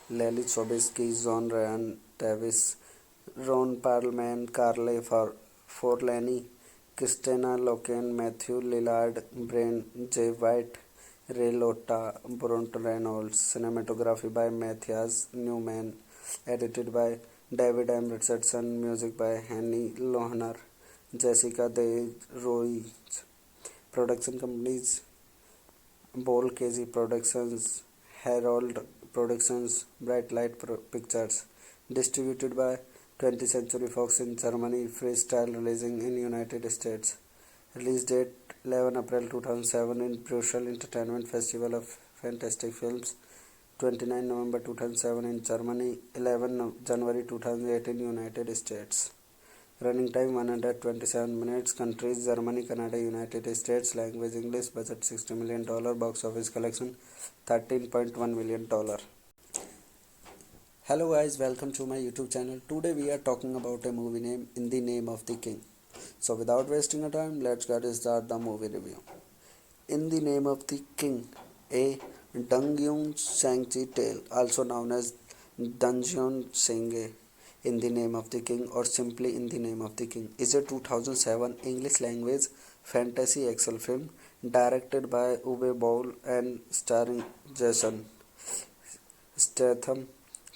Lily Sobieski, John Ryan Davis, Ron Perlman, Carly Forlani, Christina Loken, Matthew Lillard, Brian J. White, Ray Liotta, Bronte Reynolds. Cinematography by Matthias Newman. Edited by David M. Richardson. Music by Henny Lohner, Jessica De Roy. Production companies: Bol KZ Productions, Herald Productions, Bright Light Pictures. Distributed by 20th Century Fox in Germany, Freestyle releasing in United States. Release date 11 April 2007 in Brussels Entertainment Festival of Fantastic Films. 29 November 2007 in Germany, 11 January 2008 in United States. Running time 127 minutes. Countries: Germany, Canada, United States. Language English. Budget $60 million. Box office collection $13.1 million. Hello guys, welcome to my YouTube channel. Today we are talking about a movie name In the Name of the King. So without wasting a time, let's get start the movie review. In the Name of the King, a Dungyun Shang-Chi tale, also known as Dungeon Senge, In the Name of the King, or simply In the Name of the King, is a 2007 English language fantasy action film directed by Uwe Boll and starring Jason Statham,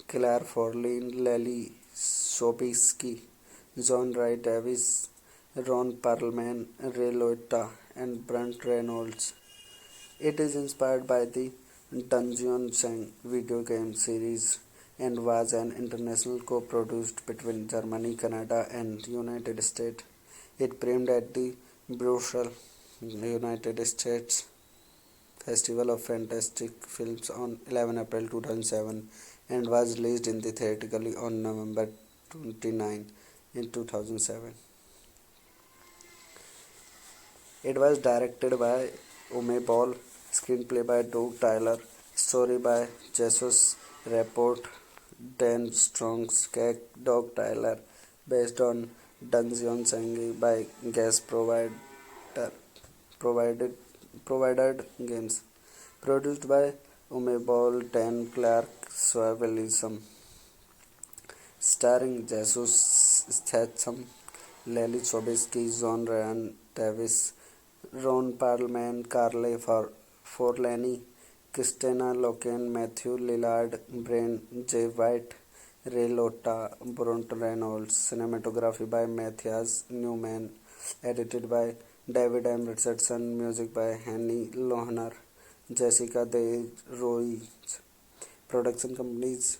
Claire Forlin, Lily Sobieski, John Rhys Davis, Ron Perlman, Ray Liotta, and Brent Reynolds. It is inspired by the Dungeon Sang video game series and was an international co-produced between Germany, Canada, and United States. It premiered at the Brussels, United States Festival of Fantastic Films on 11 April 2007 and was released in the theatrically on November 29 in 2007. It was directed by Uwe Boll, screenplay by Doug Tyler, story by Jesus Rapport, Dan Strong's Doug Tyler, based on Dungeon Sangi by guest provided provided games. Produced by Umebol Dan Clark Swavelism. Starring Jesus Statham, Lily Sobieski, John Ryan Davis, Ron Perlman, Carly Forlani, Christina Loken, Matthew Lillard, Brian J. White, Ray Liotta, Bronte Reynolds. Cinematography by Matthias Newman. Edited by David M. Richardson. Music by Henny Lohner, Jessica De Roy. Production companies: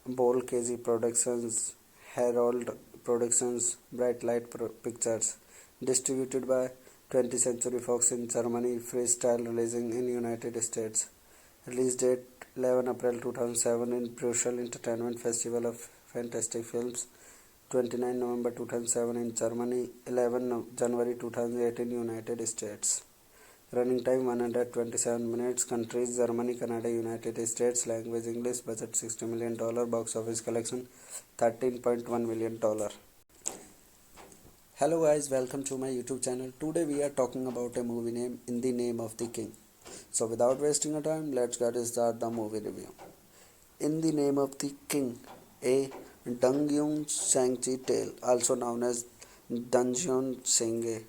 Bol KZ Productions, Herald Productions, Bright Light Pictures. Distributed by 20th Century Fox in Germany, Freestyle releasing in United States. Release date 11 April 2007 in Brussels Entertainment Festival of Fantastic Films. 29 November 2007 in Germany, 11 January 2008 in United States. Running time 127 minutes. Countries: Germany, Canada, United States. Language English. Budget $60 million. Box office collection $13.1 million. Hello guys, welcome to my YouTube channel. Today we are talking about a movie name In the Name of the King. So without wasting a time, let's get start the movie review. In the Name of the King, a Dungyun Shang-Chi tale, also known as Dungeon Senge,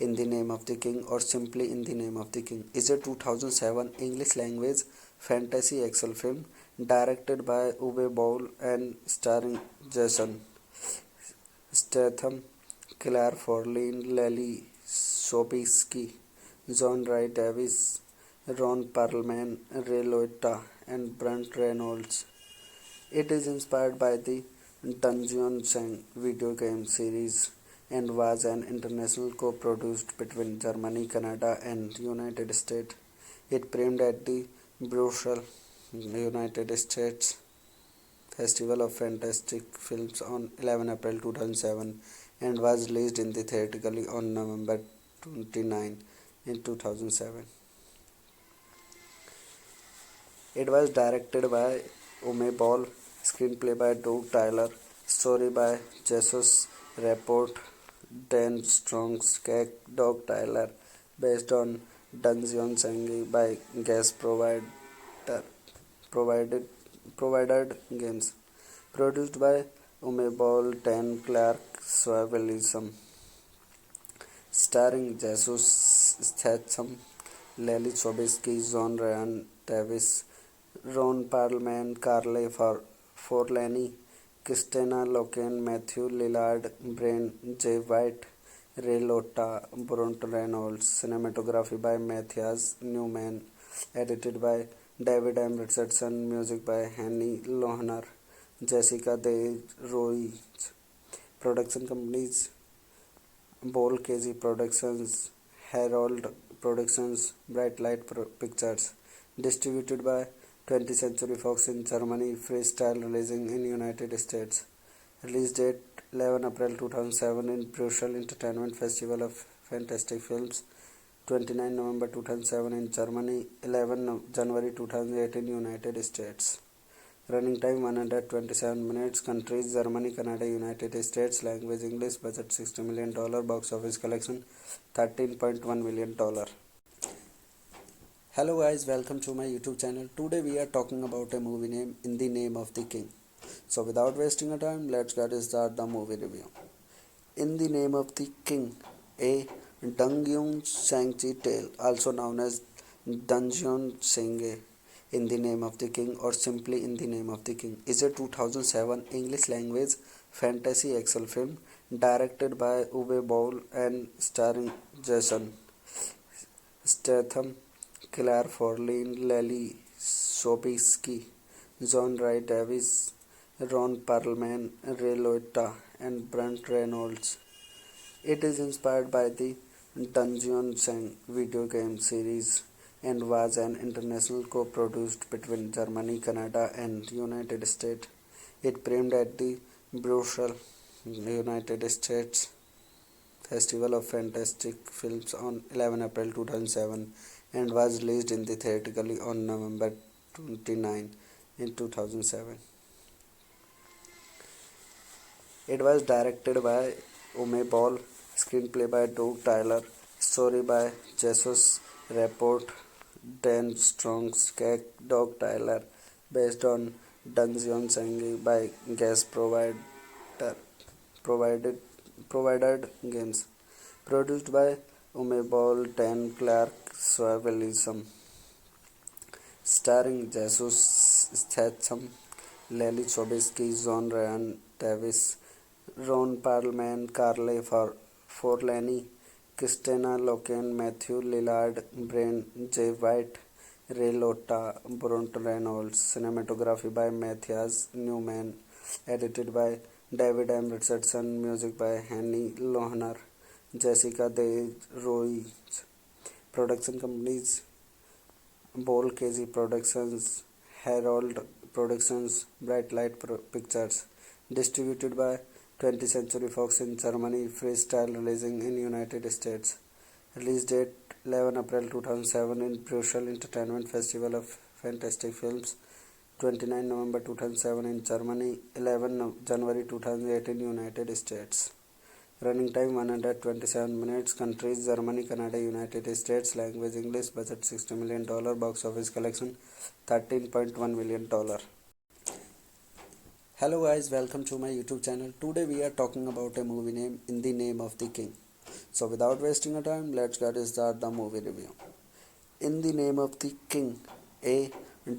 In the Name of the King, or simply In the Name of the King, is a 2007 English language fantasy action film directed by Uwe Boll and starring Jason Statham, Claire Forlin, Lily Sobieski, John Rhys Davis, Ron Perlman, Ray Liotta, and Brent Reynolds. It is inspired by the Dungeon Sang video game series and was an international co-produced between Germany, Canada, and United States. It premiered at the Brussels, United States Festival of Fantastic Films on 11 April 2007 and was released in the theatrically on November 29 in 2007. It was directed by Ume Ball, screenplay by Doug Tyler, story by Jesus Rapport, Dan Strong's Cake, Doug Tyler, based on Dungeon Sangi by guest provided provided games. Produced by Ume Ball, Dan Clark, Swavelism, starring Jesus Statham, Lily Sobieski, John Ryan Davis, Ron Perlman, Carly Forlani, Christina Loken, Matthew Lillard, Brian J. White, Ray Liotta, Burt Reynolds. Cinematography by Matthias Newman. Edited by David M. Richardson. Music by Henny Lohner, Jessica De Roy. Production companies: Bol KG Productions, Herald Productions, Bright Light Pictures. Distributed by 20th Century Fox in Germany, Freestyle releasing in United States. Release date 11 April 2007 in Brussels Entertainment Festival of Fantastic Films. 29 November 2007 in Germany, 11 January 2008 in United States. Running time 127 minutes. Countries: Germany, Canada, United States. Language: English. Budget $60 million. Box office collection $13.1 million. Hello guys, welcome to my YouTube channel. Today we are talking about a movie name In the Name of the King. So without wasting a time, let's get start the movie review. In the Name of the King, a Dungeon Shang-Chi tale, also known as Dungeon Senge, In the Name of the King, or simply In the Name of the King, is a 2007 English language fantasy action film directed by Uwe Boll and starring Jason Statham, Claire Forlane, Lily Sobieski, John Rhys Davies, Ron Perlman, Ray Liotta, and Burt Reynolds. It is inspired by the Dungeons and video game series and was an international co-produced between Germany, Canada, and United States. It premiered at the Brussels, United States Festival of Fantastic Films on 11 April 2007 and was released in the theatrically on November 29 in 2007. It was directed by Ume Ball, screenplay by Doug Tyler, story by Jesus Rapport, Dan Strong's Cake, Doug Tyler, based on Dungeons Sangi by guest provided provided games. Produced by Ume Ball, Dan Clark, Swavelism, starring Jesus Statham, Lily Sobieski, John Ryan Davis, Ron Perlman, Carly Forlani, Christina Loken, Matthew Lillard, Brian J. White, Ray Liotta, Burt Reynolds. Cinematography by Matthias Newman. Edited by David M. Richardson. Music by Henny Lohner, Jessica De Roy. Production companies: Bol KG Productions, Herald Productions, Bright Light Pictures. Distributed by 20th Century Fox in Germany, Freestyle releasing in United States. Release date 11 April 2007 in Brussels Entertainment Festival of Fantastic Films. 29 November 2007 in Germany, 11 January 2008 in United States. Running time 127 minutes. Countries: Germany, Canada, United States. Language: English. Budget $60 million. Box office collection $13.1 million. Hello guys, welcome to my YouTube channel. Today we are talking about a movie name In the Name of the King. So without wasting a time, let's get start the movie review. In the Name of the King, a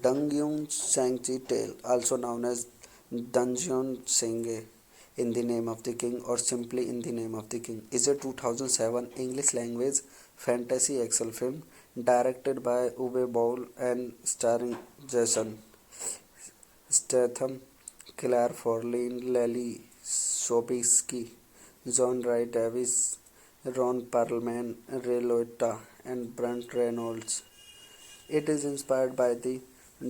Dungeon Shang-Chi tale, also known as Dungeon Senge, In the Name of the King, or simply In the Name of the King, is a 2007 English language fantasy action film directed by Uwe Boll and starring Jason Statham, Claire Forlane, Lily Sobieski, John Rhys Davies, Ron Perlman, Ray Liotta, and Burt Reynolds. It is inspired by the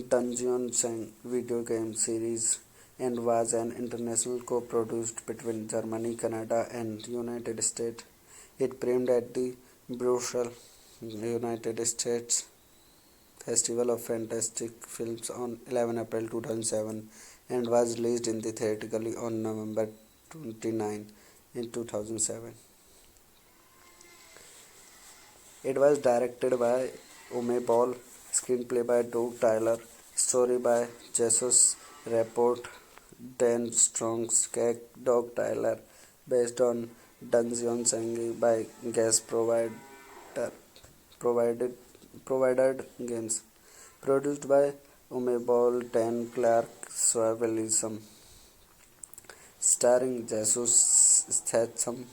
Dungeons and video game series and was an international co-produced between Germany, Canada, and United States. It premiered at the Brussels, United States Festival of Fantastic Films on 11 April 2007 and was released in the theatrically on November 29 in 2007. It was directed by Ume Ball, screenplay by Doug Tyler, story by Jesus Rapport, Dan Strong's Cake, Doug Tyler, based on Dungeon Sangi by guest provided provided games. Produced by Ume Ball, Dan Clark, Swavelism, starring Jesus Statham,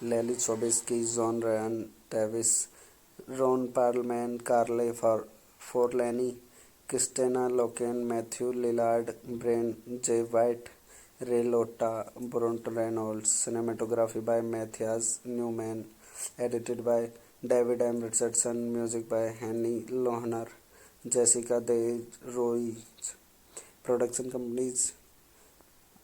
Lily Sobieski, John Ryan Davis, Ron Perlman, Carly Forlani, Christina Loken, Matthew Lillard, Brian J. White, Ray Liotta, Brunt Reynolds. Cinematography by Matthias Newman. Edited by David M. Richardson. Music by Henny Lohner, Jessica De Ruiz. Production companies: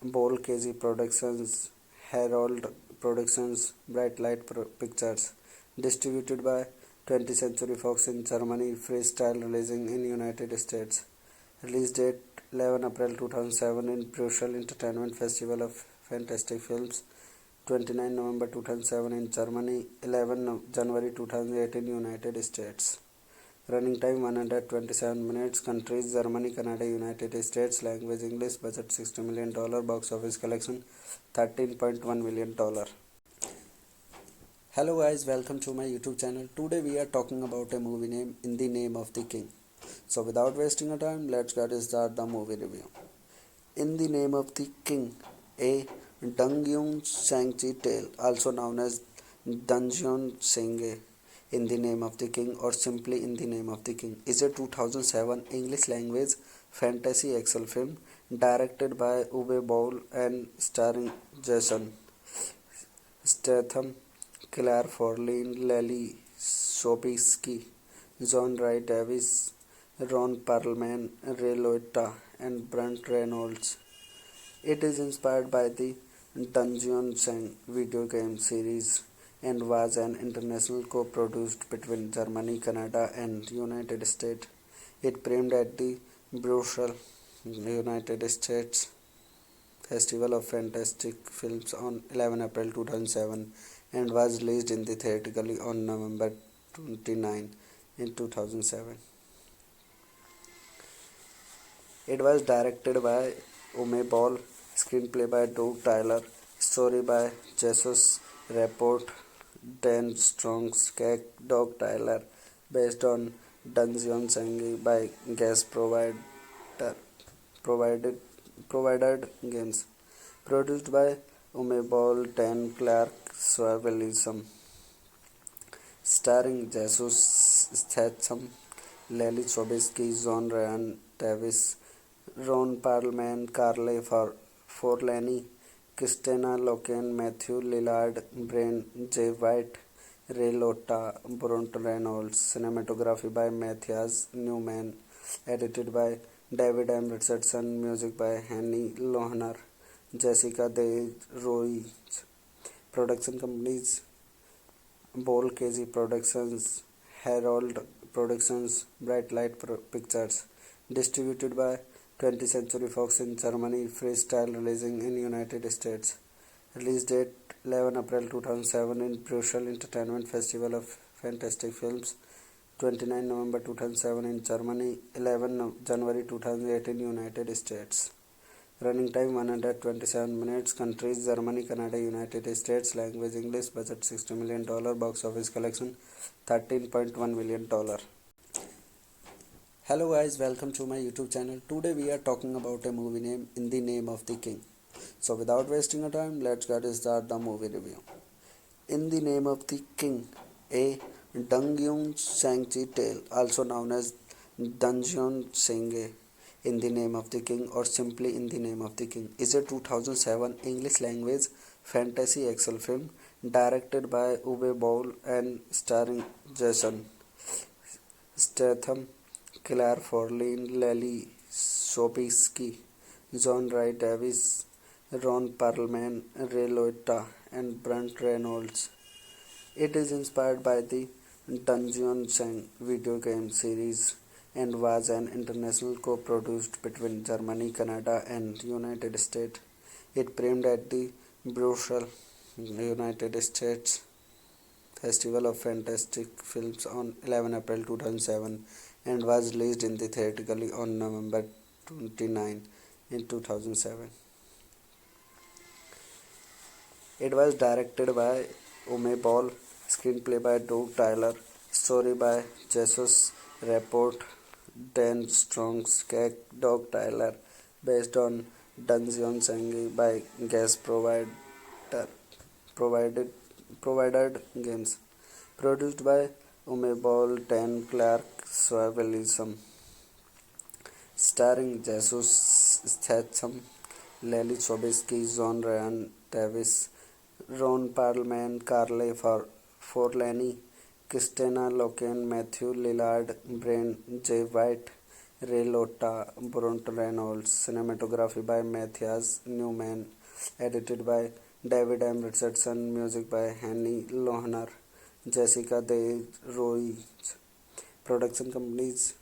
Ball KG Productions, Herald Productions, Bright Light Pictures. Distributed by 20th Century Fox in Germany, Freestyle releasing in United States. Release date 11 April 2007 in Brussels Entertainment Festival of Fantastic Films, 29 November 2007 in Germany, 11 January 2008 in United States. Running time 127 minutes. Countries: Germany, Canada, United States. Language English. Budget $60 million. Box office collection $13.1 million. Hello guys, welcome to my YouTube channel. Today we are talking about a movie name In the Name of the King. So without wasting a time, let's get start the movie review. In the Name of the King, a Dungeon Shang-Chi tale, also known as Dungeon Senge, In the Name of the King or simply In the Name of the King, is a 2007 English language fantasy action film directed by Uwe Boll and starring Jason Statham, Claire Forlani, Lily Sobieski, John Wright Davis, Ron Perlman, Ray Liotta, and Brunt Reynolds. It is inspired by the Dungeon Sang video game series and was an international co-produced between Germany, Canada, and United States. It premiered at the Brussels, United States Festival of Fantastic Films on 11 April 2007 and was released in the theatrically on November 29 in 2007. It was directed by Ume Ball, screenplay by Doug Tyler, story by Jesus Rapport, Dan Strong's Cake, Doug Tyler, based on Dungeon Sangi by guest provided games. Produced by Ume Ball, Dan Clark, Swavelism, starring Jesus Statham, Lily Sobieski, John Ryan Davis, Ron Perlman, Carly Forlani, Christina Loken, Matthew Lillard, Brian J. White, Ray Liotta, Brunt Reynolds. Cinematography by Matthias Newman. Edited by David M. Richardson. Music by Henny Lohner, Jessica De Ruiz. Production companies: Ball KG Productions, Herald Productions, Bright Light Pictures. Distributed by 20th Century Fox in Germany, Freestyle releasing in United States. Release date 11 April 2007 in Brussels Entertainment Festival of Fantastic Films, 29 November 2007 in Germany, 11 January 2008 in United States. Running time 127 minutes. Countries: Germany, Canada, United States. Language English. Budget $60 million. Box office collection $13.1 million. Hello guys, welcome to my YouTube channel. Today we are talking about a movie name In the Name of the King. So without wasting a time, let's get start the movie review. In the Name of the King, a Dungeon Shang-Chi tale, also known as Dungeon Senge, In the Name of the King or simply In the Name of the King, is a 2007 English language fantasy action film directed by Uwe Boll and starring Jason Statham, Claire Forlani, Lily Sobieski, John Wright Davis, Ron Perlman, Ray Liotta, and Brunt Reynolds. It is inspired by the Dungeon Sang video game series and was an international co-produced between Germany, Canada, and United States. It premiered at the Brussels, United States Festival of Fantastic Films on 11 April 2007 and was released in the theatrically on November 29 in 2007. It was directed by Uwe Boll, screenplay by Doug Tyler, story by Jesus Rapport, Dan Strong's Doug Tyler, based on Dungeons and by guest provided provided games. Produced by Uwe Boll, Dan Clark, Swavelism, starring Jesus Statham, Lily Sobieski, John Ryan Davis, Ron Perlman, Carly Forlani, Christina Loken, Matthew Lillard, Brian J. White, Ray Liotta, Brunt Reynolds. Cinematography by Matthias Newman. Edited by David M. Richardson. Music by Henny Lohner, Jessica De Ruiz. Production companies: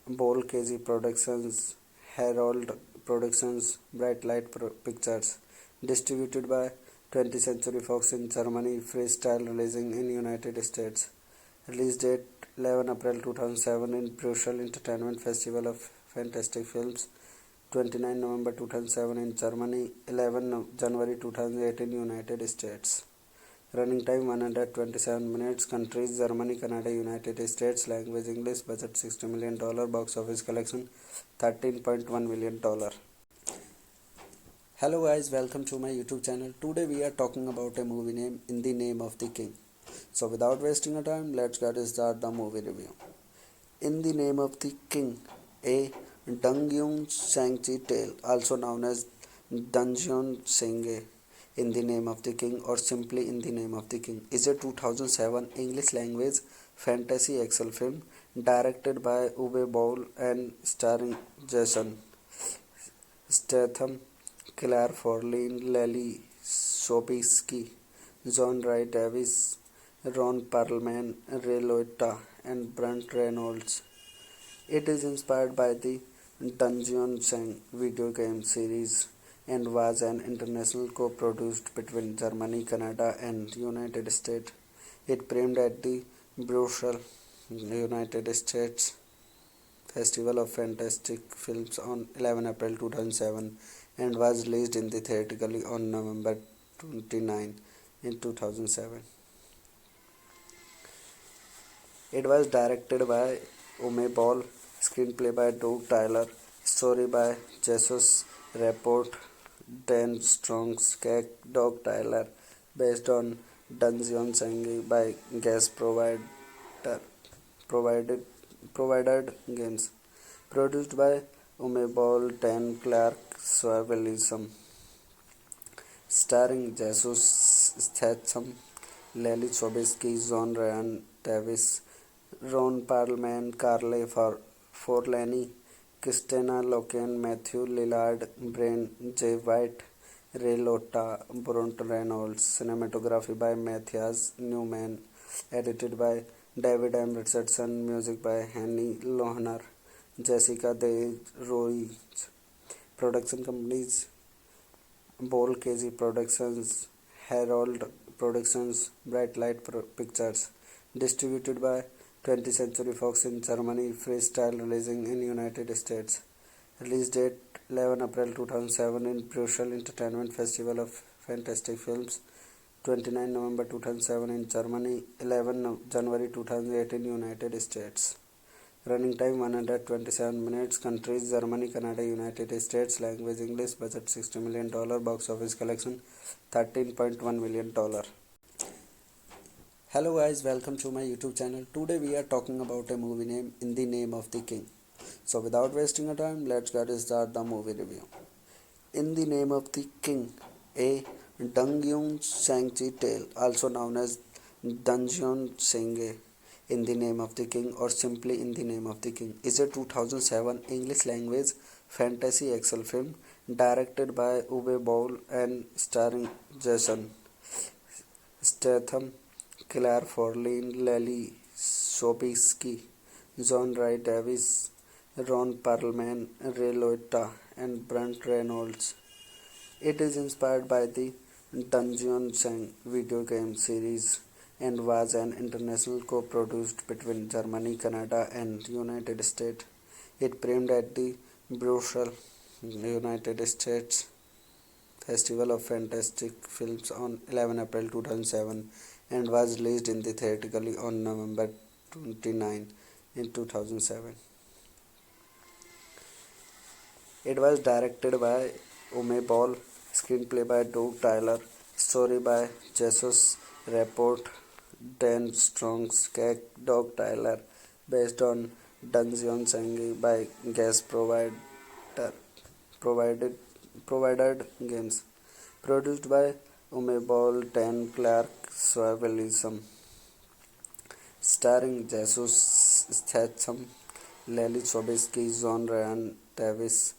Bol KG Productions, Herald Productions, Bright Light Pictures. Distributed by 20th Century Fox in Germany, Freestyle releasing in United States. Release date 11 April 2007 in Brussels Entertainment Festival of Fantastic Films, 29 November 2007 in Germany, 11 January 2008 in United States. Running time 127 minutes. Countries: Germany, Canada, United States. Language: English. Budget $60 million. Box office collection $13.1 million. Hello guys, welcome to my YouTube channel. Today we are talking about a movie name In the Name of the King. So without wasting a time, let's get start the movie review. In the Name of the King, a Dungeon Shang-Chi tale, also known as Dungeon Senge, In the Name of the King, or simply In the Name of the King, is a 2007 English language fantasy action film directed by Uwe Boll and starring Jason Statham, Claire Forlani, Lily Sobieski, John Rhys Davies, Ron Perlman, Ray Liotta, and Brunt Reynolds. It is inspired by the Dungeons and video game series and was an international co-produced between Germany, Canada, and United States. It premiered at the Brussels, United States Festival of Fantastic Films on 11 April 2007 and was released in the theatrically on November 29 in 2007. It was directed by Uwe Boll, screenplay by Doug Tyler, story by Jesus Rapport, Dan Strong's Doug Tyler, based on Dungeons and by guest provided games. Produced by Uwe Boll, Dan Clark, Swavelism, starring Jesus Statham, Lily Sobieski, John Ryan Davis, Ron Perlman, Carly Forlani, Christina Loken, Matthew Lillard, Brian J. White, Ray Liotta, Brunt Reynolds. Cinematography by Matthias Newman. Edited by David M. Richardson. Music by Henny Lohner, Jessica De Ruiz. Production companies: Bol KG Productions, Herald Productions, Bright Light Pictures. Distributed by 20th Century Fox in Germany, Freestyle releasing in United States. Release date 11 April 2007 in Brussels Entertainment Festival of Fantastic Films, 29 November 2007 in Germany, 11 January 2008 in United States. Running time 127 minutes. Countries: Germany, Canada, United States. Language: English. Budget $60 million. Box office collection $13.1 million. Hello guys, welcome to my YouTube channel. Today we are talking about a movie name In the Name of the King. So without wasting a time, let's get start the movie review. In the Name of the King, a Dungeon Shang-Chi tale, also known as Dungeon Senge, In the Name of the King, or simply In the Name of the King, is a 2007 English language fantasy action film directed by Uwe Boll and starring Jason Statham, Claire Forlani, Lily Sobieski, John Ray Davis, Ron Perlman, Ray Liotta, and Brent Reynolds. It is inspired by the Dungeon video game series and was an international co-produced between Germany, Canada, and United States. It premiered at the Brussels, United States Festival of Fantastic Films on 11 April 2007 and was released in the theatrically on November 29 in 2007. It was directed by Uwe Boll, screenplay by Doug Tyler, story by Jesus Rapport, Dan Strong's Doug Tyler, based on Dungeon Sangi by guest provided provided games. Produced by Uwe Boll, Dan Clark, Swavelism. Starring Jesus Statham, Lily Sobieski, John Ryan Davis,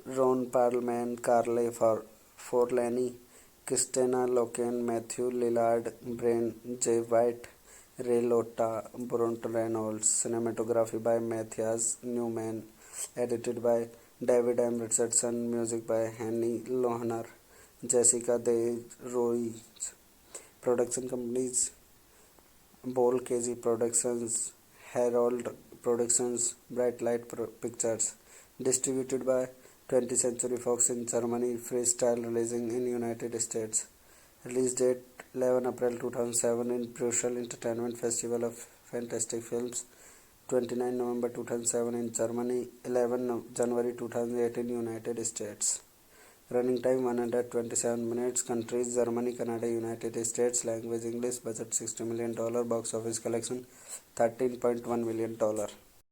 Ron Perlman, Carly Forlani, Christina Loken, Matthew Lillard, Brian J. White, Ray Liotta, Brent Reynolds. Cinematography by Matthias Newman. Edited by David M. Richardson. Music by Henny Lohner, Jessica De Ruiz. Production companies: Bol KG Productions, Herald Productions, Bright Light Pictures. Distributed by 20th Century Fox in Germany, Freestyle releasing in United States. Release date 11 April 2007 in Brussels Entertainment Festival of Fantastic Films. 29 November 2007 in Germany, 11 January 2008 in United States. Running time 127 minutes. Countries: Germany, Canada, United States. Language English. Budget $60 million. Box office collection $13.1 million.